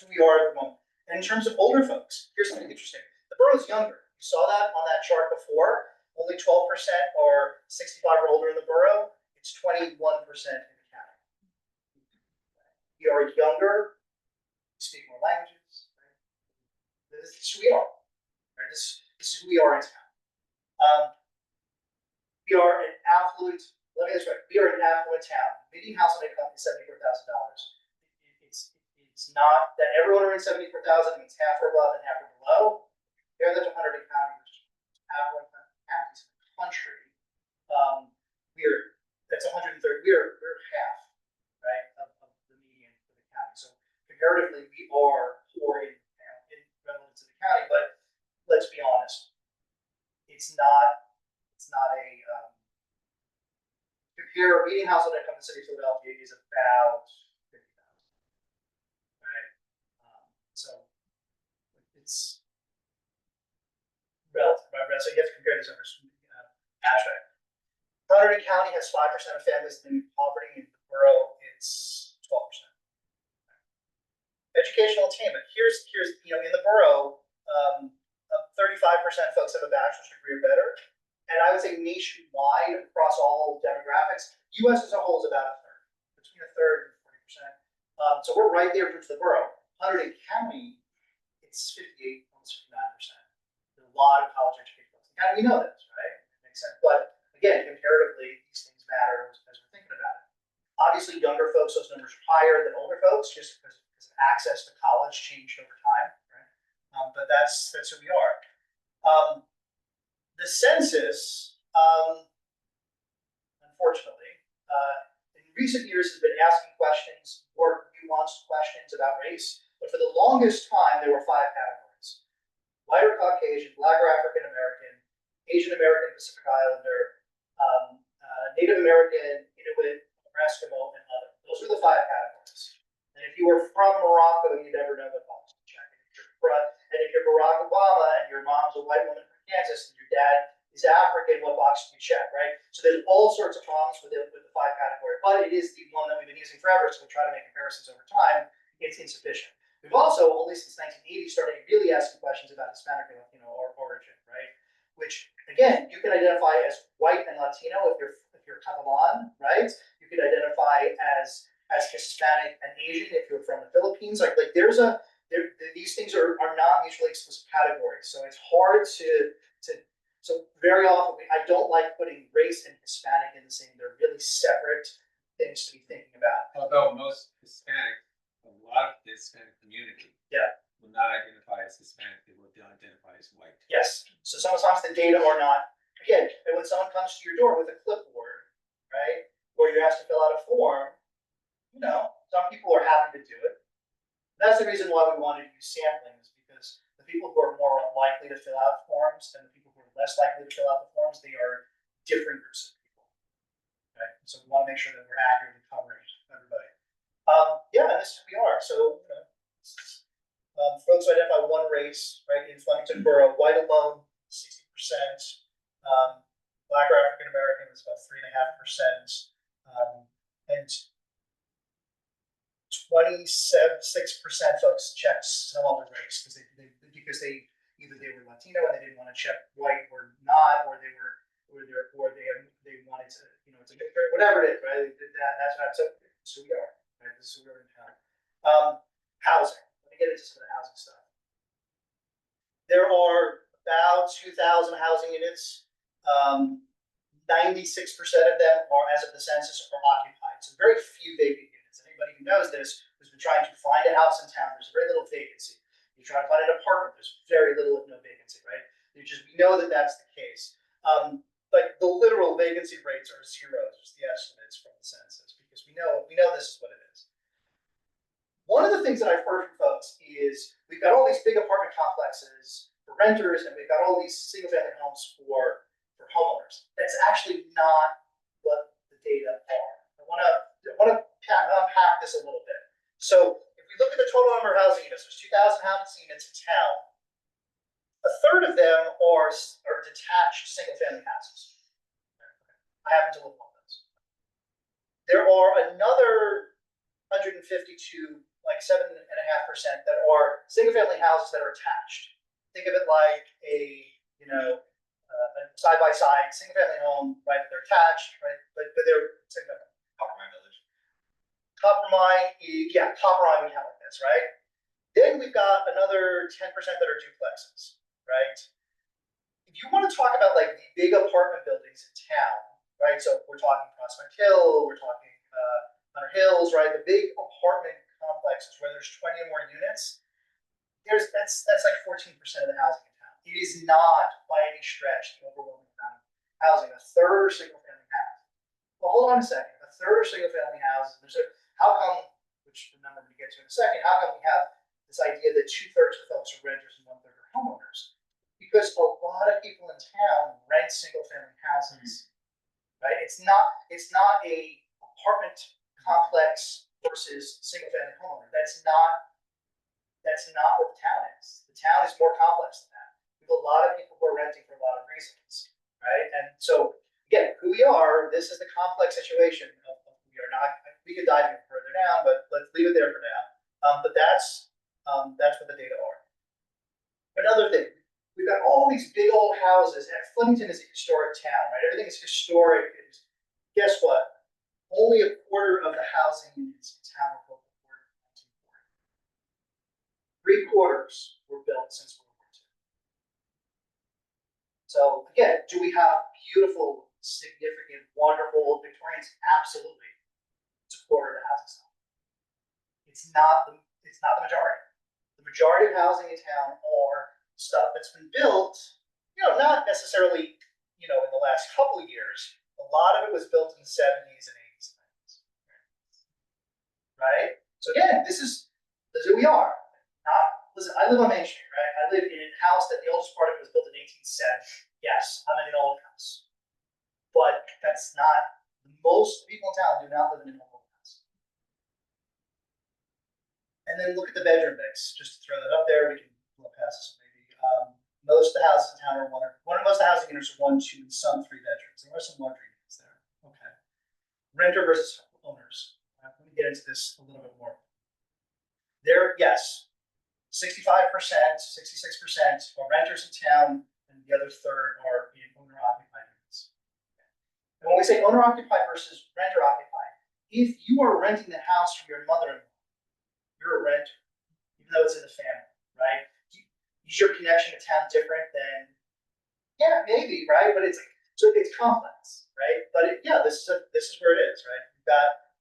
S2: who we are at the moment. And in terms of older folks, here's something interesting. The borough's younger. You saw that on that chart before. Only 12% are 65 or older in the borough. It's 21% in the county. We are younger. We speak more languages. Right? This is who we are. Right? This is who we are in town. We are an affluent. Let me get this right. We are an affluent town. Median household income is $74,000. It's not that everyone earns $74,000 means half are above and half are below. Compare that to Hunterdon County, which is affluent counties in the country. That's 130. We're half, right, of the median for the county. So comparatively, we are poor in relative to the county. But let's be honest, it's not a compare median household income in the city of Philadelphia is about 50,000, right? So it's relative, right? So you have to compare these numbers abstract. Hunterdon County has 5% of families living in poverty. In the borough, it's 12%. Educational attainment. Here's in the borough, 35% folks have a bachelor's degree or better. And I would say nationwide across all demographics, US as a whole is about a third, between a third and 40%. So we're right there towards the borough. Hunterdon County, it's 58, almost 59%. There's a lot of college educated folks. And we know this, right? It makes sense. But again, comparatively, these things matter as we're thinking about it. Obviously, younger folks, those numbers are higher than older folks, just because access to college changed over time, right? But that's who we are. The census, unfortunately, in recent years has been asking questions, more nuanced questions about race, but for the longest time, there were 5 categories: white or Caucasian, Black or African American, Asian American, Pacific Islander, Native American, Inuit, Eskimo, and other. Those are the 5 categories. And if you were from Morocco, you never know the box to check. And if you're Barack Obama and your mom's a white woman from Kansas and your dad is African, what box do you check, right? So there's all sorts of problems with the 5 category, but it is the one that we've been using forever, so we try to make comparisons over time. It's insufficient. We've also, only since 1980, started really asking questions about Hispanic or origin, right? Which, again, you can identify as white and Latino if you're Catalan, right? You could identify as Hispanic and Asian if you're from the Philippines. Like these things are not mutually exclusive categories. So it's hard so very often I don't like putting race and Hispanic in the same. They're really separate things to be thinking about.
S6: Although most Hispanic, a lot of the Hispanic community, will not identify as Hispanic, they will identify as white.
S2: Yes. So sometimes the data are not, again, and when someone comes to your door with a clipboard, right, or you're asked to fill out a form, some people are happy to do it. That's the reason why we wanted to use sampling, is because the people who are more likely to fill out forms and the people who are less likely to fill out the forms, they are different groups of people. Okay? So we want to make sure that we're accurately covering everybody. And this is who we are. So Folks who identify one race, right, in Flemington Borough, white alone, 60%. Black or African American is about 3.5%. And 26% folks checked some other race because they either they were Latino and they didn't want to check white or not, or they wanted to, it's a mixture, whatever it is, right? That's not so we are, right? This is where we're in town. Housing. Let me get into some of the housing stuff. There are about 2,000 housing units. 96% of them are, as of the census, are occupied. So very few vacant units. Anybody who knows this, who's been trying to find a house in town, there's very little vacancy. You try to find an apartment, there's very little, if no vacancy, right? We know that that's the case. But the literal vacancy rates are zero, just the estimates from the census, because we know this is what it is. One of the things that I've heard from folks is we've got all these big apartment complexes for renters, and we've got all these single-family homes for homeowners. That's actually not what the data are. I want to unpack this a little bit. So if we look at the total number of housing units, there's 2,000 housing units in town. A third of them are detached single-family houses. I happen to live in one of those. There are another 152, like 7.5%, that are single-family houses that are attached. Think of it like a side-by-side single-family home, right? They're attached, right? But they're single-family.
S6: Coppermine Village.
S2: Coppermine we have like this, right? Then we've got another 10% that are duplexes, right? If you want to talk about like the big apartment buildings in town, right? So we're talking Prospect Hill, we're talking Hunter Hills, right? The big apartment complexes where there's 20 or more units. That's like 14% of the housing in town. It is not by any stretch the overwhelming amount of housing. A third are single-family houses. Well, hold on a second. A third are single-family houses. How come, which the number we get to in a second, how come we have this idea that 2/3 of folks are renters and 1/3 are homeowners? Because a lot of people in town rent single-family houses, right? It's not a apartment complex versus single-family homeowner. That's not what the town is. The town is more complex than that. We have a lot of people who are renting for a lot of reasons, right? And so again, who we are, this is the complex situation of who we are. Not, we could dive even further down, but let's leave it there for now. But that's what the data are. Another thing, we've got all these big old houses, and Flemington is a historic town, right? Everything is historic. Guess what? Only a quarter of the housing units in town were built before 1940. 3/4 were built since World War II. So again, do we have beautiful, significant, wonderful old Victorians? Absolutely. It's a quarter of the housing stock. It's not the majority. The majority of housing in town are stuff that's been built, not necessarily, in the last couple of years. A lot of it was built in the 70s and 80s and 90s. Right? So again, this is who we are. Listen, I live on Main Street, right? I live in a house that the oldest part of it was built in 1870. Yes, I'm in an old house. But that's not, most people in town do not live in an old house. And then look at the bedroom mix, just to throw that up there. We can look past this maybe. Most of the houses in town are most of the housing units are 1, 2, and some 3 bedrooms. There are some larger units there. Okay. Renter versus owners. Let me get into this a little bit more. Yes, 65%, 66% are renters in town, and the other third are in owner-occupied units. And when we say owner-occupied versus renter-occupied, if you are renting the house from your mother-in-law, you're a renter, even though it's in the family, right? Is your connection to town different than? Yeah, maybe, right? But it's complex, right? But this is where it is, right? We've got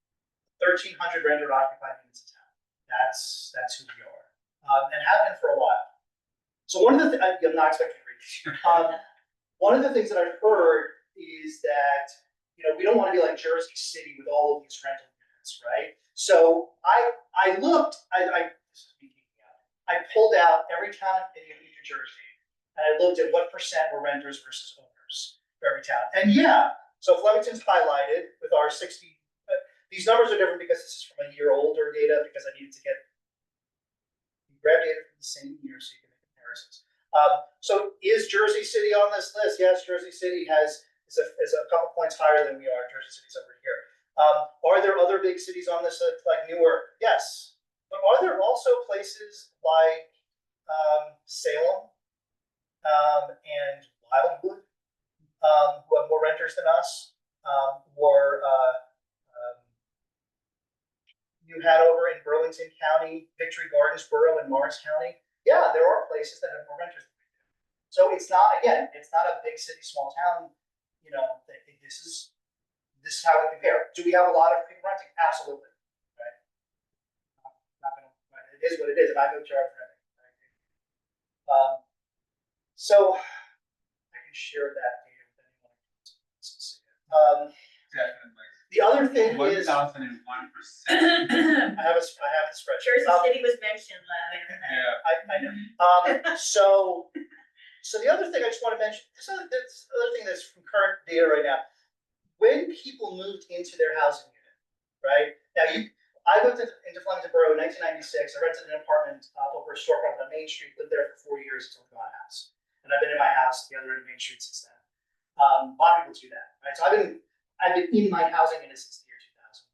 S2: 1,300 renter-occupied units in town. That's who we are. And have been for a while. So one of the things, I'm not expecting to read this. One of the things that I've heard is that, we don't want to be like Jersey City with all of these rental units, right? So I looked, this is me geeking out. I pulled out every town in New Jersey, and I looked at what percent were renters versus owners for every town. And so Flemington's highlighted with our 60, these numbers are different because this is from a year older data, because I needed to get grab data from the same year so you can make comparisons. So is Jersey City on this list? Yes, Jersey City is a couple points higher than we are. Jersey City's over here. Are there other big cities on this list like Newark? Yes. But are there also places like Salem and Wildwood who have more renters than us? Or New Hanover in Burlington County, Victory Gardens Borough in Morris County? Yeah, there are places that have more renters than we do. So it's not, again, it's not a big city, small town. You know, this is how we compare. Do we have a lot of people renting? Absolutely. Right? Not gonna, right? It is what it is, and I go charge renting. Right? So I can share that data with anyone who wants to see it.
S6: Definitely.
S2: The other thing is,
S6: 1,001%.
S2: I have the spreadsheet.
S7: Jersey City was mentioned last year.
S6: Yeah.
S2: I know. So the other thing I just want to mention, this other thing that's from current data right now. When people moved into their housing unit, right? Now I moved into Flemington Borough in 1996. I rented an apartment over a storefront on Main Street, lived there for 4 years until we got a house. And I've been in my house at the other end of Main Street since then. A lot of people do that, right? So I've been in my housing unit since the year 2000.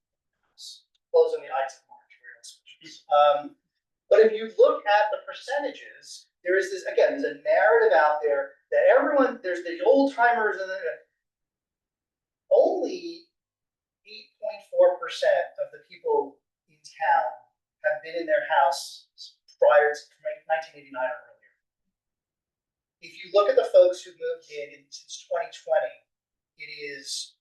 S2: Closed on the Ides of March. But if you look at the percentages, there is this, again, there's a narrative out there that everyone, there's the old timers and only 8.4% of the people in town have been in their house prior to 1989 or earlier. If you look at the folks who moved in since 2020, it is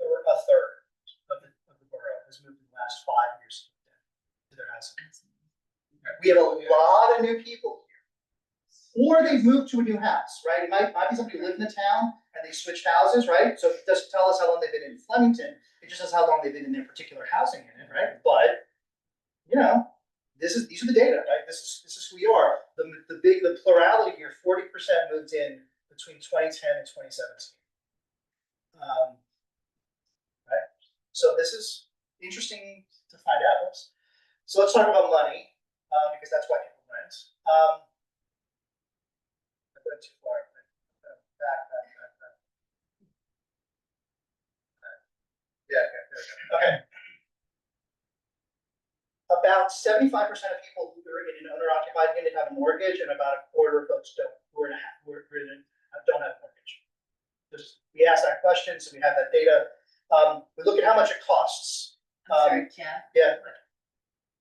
S2: a third of the borough has moved in the last 5 years to their house. We have a lot of new people here. Or they've moved to a new house, right? It might be somebody who lived in the town and they switched houses, right? So it doesn't tell us how long they've been in Flemington. It just says how long they've been in their particular housing unit, right? But you know, these are the data, right? This is who we are. The plurality here, 40% moved in between 2010 and 2017. Right? So this is interesting to find out. So let's talk about money, because that's why people rent. I went too far. Back. Yeah, okay. About 75% of people who are in an owner-occupied unit have a mortgage, and about a quarter of folks don't have a mortgage. We asked that question, so we have that data. We look at how much it costs.
S7: I'm sorry, Jeff.
S2: Yeah.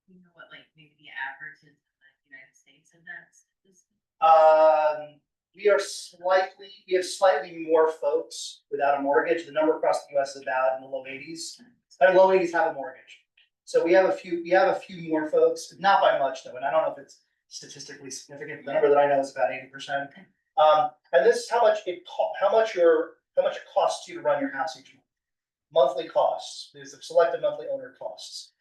S7: You know what, like maybe the average is in the United States of that?
S2: We have slightly more folks without a mortgage. The number across the US is about in the low 80s. Low 80s have a mortgage. So we have a few more folks, not by much though, and I don't know if it's statistically significant. The number that I know is about 80%. And this is how much it costs you to run your house each month. Monthly costs. There's the selected monthly owner costs.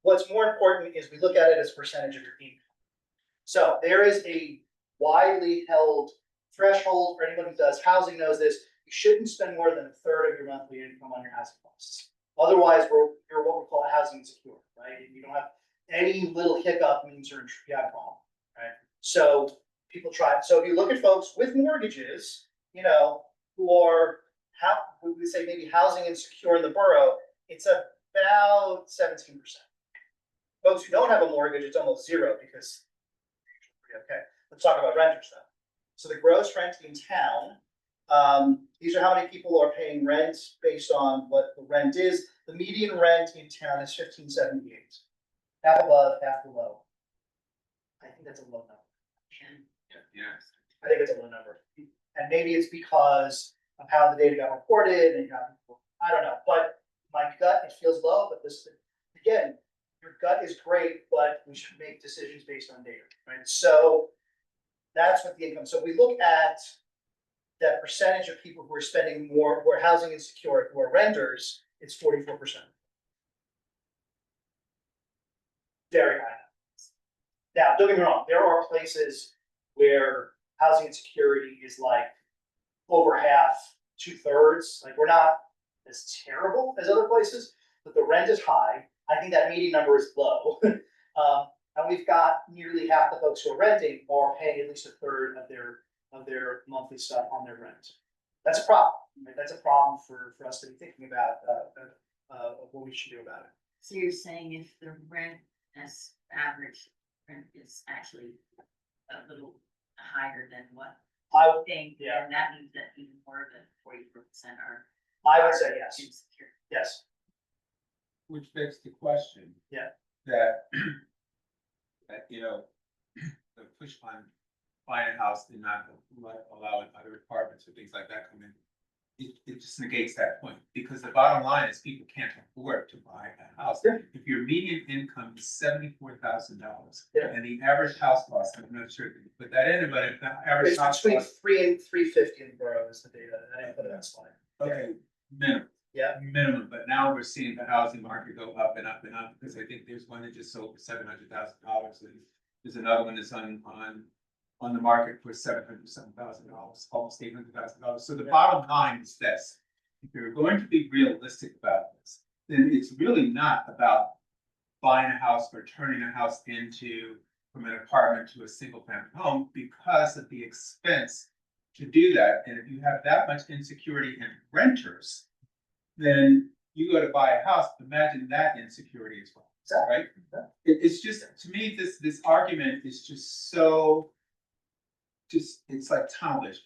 S2: What's more important is we look at it as a percentage of your income. So there is a widely held threshold for anyone who does housing knows this. You shouldn't spend more than a third of your monthly income on your housing costs. Otherwise, you're what we call housing insecure, right? If you don't have any little hiccup means you have a problem, right? So people try. So if you look at folks with mortgages, you know, who are we would say maybe housing insecure in the borough, it's about 17%. Folks who don't have a mortgage, it's almost zero because okay. Let's talk about renters though. So the gross rent in town, these are how many people are paying rent based on what the rent is. The median rent in town is $15.78. Half above, half below. I think that's a low number.
S6: Yes.
S2: I think it's a low number. And maybe it's because of how the data got reported and I don't know. But my gut, it feels low, but this again, your gut is great, but we should make decisions based on data, right? So that's what the income. So we look at that percentage of people who are spending more, who are housing insecure, who are renters, it's 44%. Very high. Now, don't get me wrong, there are places where housing insecurity is like over half, 2/3. Like we're not as terrible as other places, but the rent is high. I think that median number is low. And we've got nearly half the folks who are renting are paying at least a third of their monthly stuff on their rent. That's a problem, right? That's a problem for us to be thinking about, what we should do about it.
S7: So you're saying if the rent as average rent is actually a little higher than what
S2: I
S7: you
S2: would,
S7: think,
S2: yeah.
S7: then that means that even more than 44% are.
S2: I would say yes,
S7: Insecure.
S2: yes,
S6: Which begs the question.
S2: Yeah.
S6: That, the push on buying a house and not allowing other apartments or things like that come in. It just negates that point, because the bottom line is people can't afford to buy a house.
S2: Yeah.
S6: If your median income is $74,000.
S2: Yeah.
S6: And the average house cost, I'm not sure if you put that in, but if the average
S2: it's
S6: house
S2: between
S6: cost.
S2: 3 and 350 in the borough is the data, I didn't put it on slide.
S6: Okay, minimum.
S2: Yeah.
S6: Minimum, but now we're seeing the housing market go up and up and up, because I think there's one that just sold for $700,000, and there's another one that's on the market for $700,000, almost $800,000. So the bottom line is this: if you're going to be realistic about this, then it's really not about buying a house or turning a house into from an apartment to a single family home, because of the expense to do that. And if you have that much insecurity in renters, then you go to buy a house, imagine that insecurity as well, right? It's just, to me, this argument is just so, it's like tunnel vision.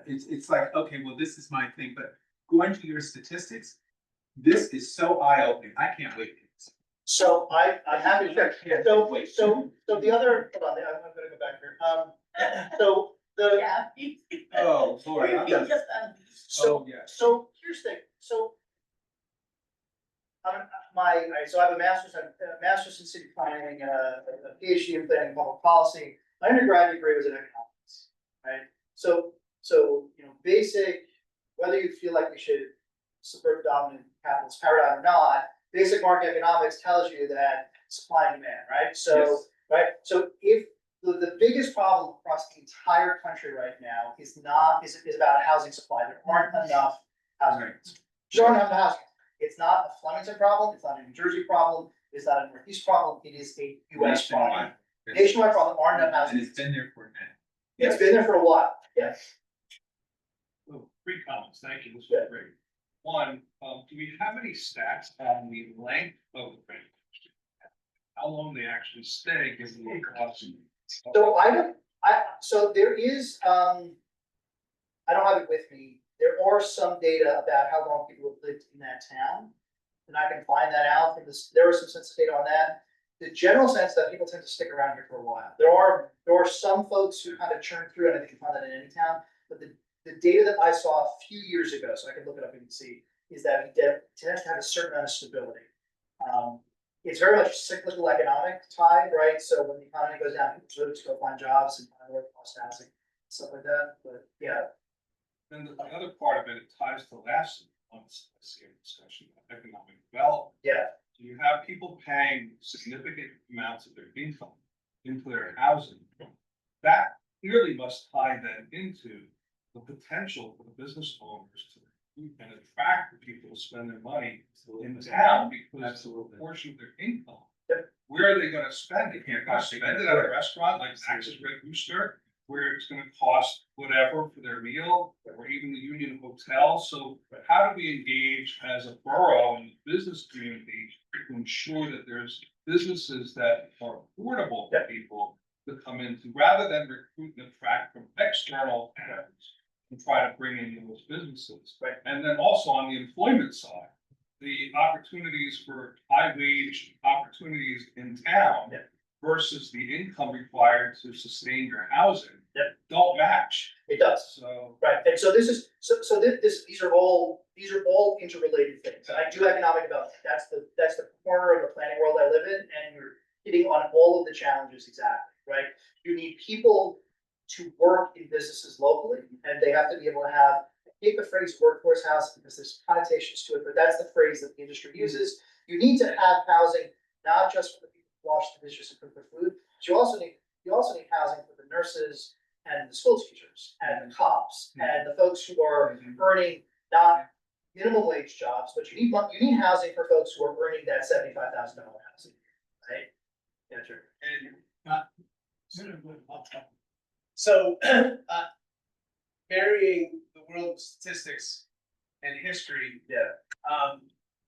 S6: It's like, okay, well, this is my thing, but going to your statistics, this is so eye-opening, I can't wait.
S2: So I'm happy to share. So the other, hold on, I'm gonna go back here. So the,
S7: Yeah.
S6: Oh, Lord, I'm
S7: Just,
S6: just,
S2: so,
S6: yeah.
S2: so here's the thing, so. So I have a master's in city planning, a PhD in planning and public policy. My undergrad degree was in economics, right? So, basic, whether you feel like we should subvert the dominant capitalist paradigm or not, basic market economics tells you that supply and demand, right? So,
S6: Yes.
S2: right, so if the biggest problem across the entire country right now is about housing supply. There aren't enough housing units. There aren't enough housing. It's not a Flemington problem, it's not a New Jersey problem, it's not a Northeast problem, it is a US problem. Nationwide problem, there aren't enough housing.
S6: And it's been there for a minute.
S2: It's been there for a while, yes.
S1: Oh, 3 comments, thank you, this was great. One, do we have any stats on the length of the rent? How long they actually stay, given the cost?
S2: So so there is, I don't have it with me, there are some data about how long people have lived in that town. And I can find that out from this, there was some census data on that. The general sense that people tend to stick around here for a while. There are some folks who kind of churn through, and I think you can find that in any town, but the data that I saw a few years ago, so I can look it up and see, is that we tend to have a certain amount of stability. It's very much cyclical economic tied, right? So when the economy goes down, people move to go find jobs and find work, cost housing, stuff like that, but yeah.
S1: Then the other part of it ties to last month's discussion about economic development.
S2: Yeah.
S1: So you have people paying significant amounts of their income into their housing. That clearly must tie then into the potential for the business owners to recruit and attract the people to spend their money in the town, because a portion of their income.
S2: Yep.
S1: Where are they gonna spend it? Can't go spend it at a restaurant like Max's Red Rooster, where it's gonna cost whatever for their meal, or even the Union Hotel. So how do we engage as a borough and the business community to ensure that there's businesses that are affordable to people to come into, rather than recruit and attract from external efforts and try to bring in those businesses?
S2: Right.
S1: And then also on the employment side, the opportunities for high wage opportunities in town versus the income required to sustain your housing don't match.
S2: It does.
S1: So.
S2: Right, and so this is, these are all interrelated things, and I do economic development, that's the corner of the planning world I live in, and you're hitting on all of the challenges exactly, right? You need people to work in businesses locally, and they have to be able to have, I hate the phrase workforce housing because there's connotations to it, but that's the phrase that the industry uses. You need to have housing, not just for the people who wash the dishes and cook the food, but you also need housing for the nurses and the school teachers and the cops and the folks who are earning not minimum wage jobs, but you need housing for folks who are earning that $75,000 housing, right? Yeah, sure.
S5: So, varying the world of statistics and history.
S2: Yeah.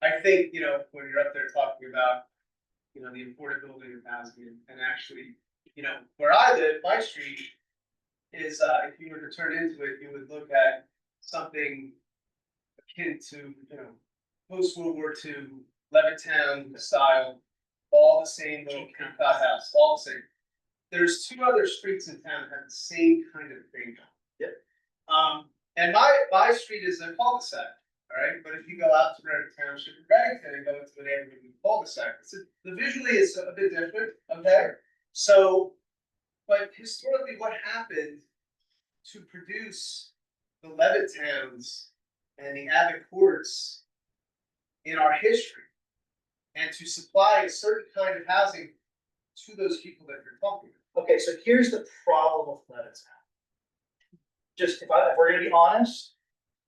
S5: I think, when you're up there talking about, the affordability of housing and actually, where I live, my street is, if you were to turn into it, you would look at something akin to, post World War II, Levittown style, all the same little cot house, all the same. There's two other streets in town that have the same kind of thing.
S2: Yep.
S5: And my street is a cul-de-sac, all right, but if you go out to Reddick Township in Reddington and go into the neighborhood in cul-de-sac, the visually is a bit different, okay? So, but historically, what happened to produce the Levittowns and the Abbott Courts in our history, and to supply a certain kind of housing to those people that you're talking about?
S2: Okay, so here's the problem with Levittown. Just if we're gonna be honest,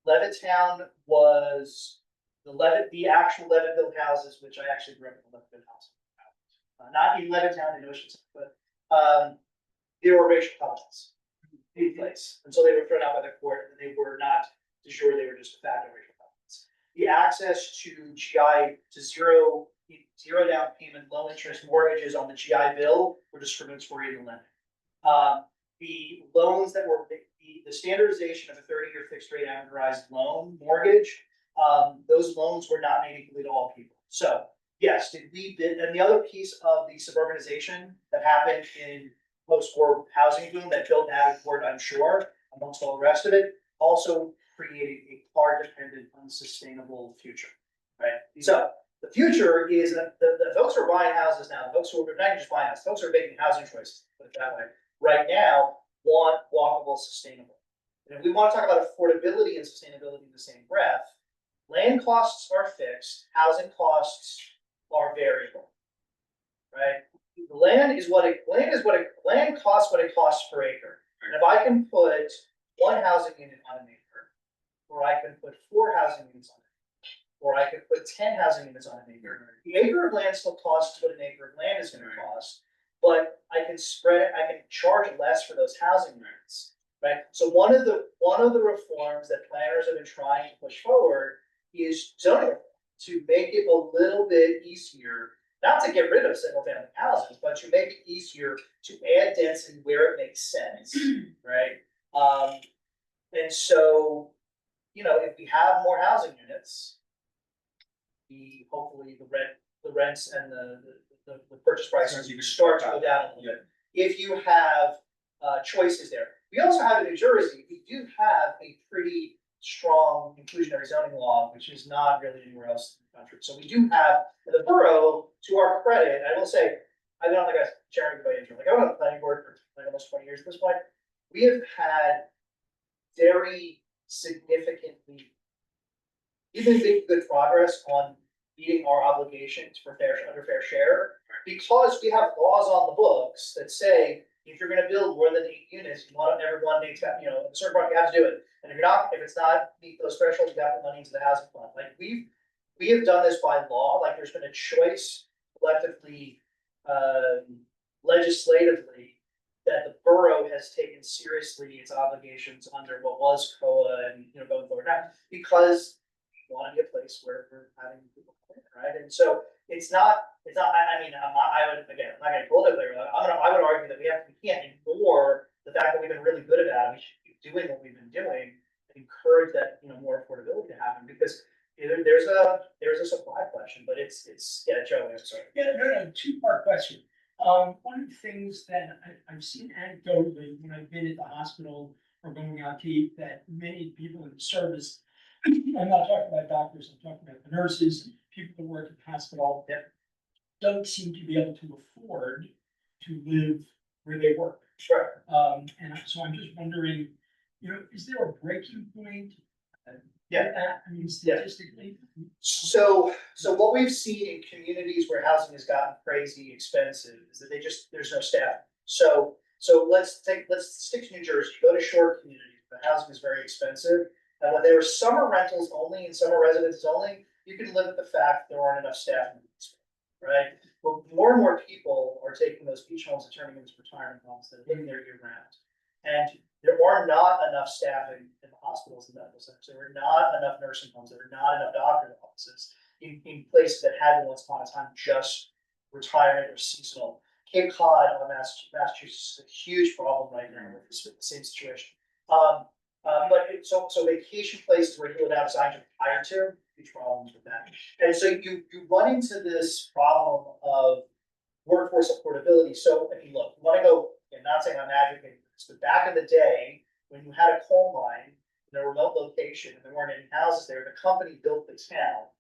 S2: Levittown was the actual Levitville houses, which I actually grew up in the Levitville house. Not in Levittown in Oceanside, but they were racial colonies in place, and so they were thrown out by the court, and they were not de jure, they were just de facto racial colonies. The access to GI to zero down payment, low interest mortgages on the GI Bill were discriminatory in the lending. The loans that were the standardization of a 30-year fixed rate amortized loan mortgage, those loans were not made equally to all people. So yes, and the other piece of the suburbanization that happened in post-war housing boom that built Davenport, I'm sure, amongst all the rest of it, also created a car-dependent, unsustainable future, right? So the future is that the folks who are buying houses now, the folks who are not just buying houses, folks who are making housing choices, put it that way, right now want walkable, sustainable. And if we want to talk about affordability and sustainability in the same breath, land costs are fixed, housing costs are variable, right? Land costs what it costs per acre. And if I can put one housing unit on an acre, or I can put 4 housing units on an acre, or I could put 10 housing units on an acre, the acre of land still costs what an acre of land is going to cost, but I can charge less for those housing units, right? So one of the reforms that planners have been trying to push forward is zoning reform, to make it a little bit easier, not to get rid of single family houses, but to make it easier to add density where it makes sense, right? And so, if we have more housing units, hopefully the rents and the purchase prices start to go down a little bit. If you have choices there. We also have in New Jersey, we do have a pretty strong inclusionary zoning law, which is not really anywhere else in the country. So we do have the borough, to our credit, I will say, I don't think I was sharing by intro. Like I was on the planning board for almost 20 years at this point. We have had very significantly, even making good progress on meeting our obligations for under fair share, because we have laws on the books that say if you're going to build more than 8 units, everyone needs to, a certain part you have to do it. And if it's not meet those thresholds, you have to put money into the housing fund. Like we have done this by law. Like there's been a choice collectively, legislatively, that the borough has taken seriously its obligations under what was COA and going forward now, because we want to be a place where we're having people come in, right? And so it's not. I mean, I would again, I'm not going to pull it there. I would argue that we can't ignore the fact that we've been really good about it. We should keep doing what we've been doing and encourage that more affordability to happen, because there's a supply question, but it's yeah, Joe, I'm sorry.
S3: Yeah, no, 2-part question. One of the things that I've seen anecdotally when I've been at the hospital or going out to eat, that many people in the service, I'm not talking about doctors, I'm talking about the nurses, people that work at the hospital, that don't seem to be able to afford to live where they work.
S2: Sure.
S3: And so I'm just wondering, is there a breaking point?
S2: Yeah.
S3: I mean, statistically.
S2: So what we've seen in communities where housing has gotten crazy expensive is that there's no staff. So let's stick to New Jersey. Go to shore communities, the housing is very expensive. And when there were summer rentals only and summer residences only, you can live with the fact there aren't enough staff in the basement, right? But more and more people are taking those beach homes and turning them into retirement homes that are living there year round. And there are not enough staffing in the hospitals and medical centers. There are not enough nursing homes. There are not enough doctor's offices in places that had once upon a time just retirement or seasonal. Cape Cod, Massachusetts, is a huge problem right now with the same situation. So vacation places where people have designed to retire to, huge problems with that. And so you run into this problem of workforce affordability. So if you look, you want to go, and not saying I'm advocating this, but back in the day, when you had a coal mine in a remote location and there weren't any houses there, the company built the town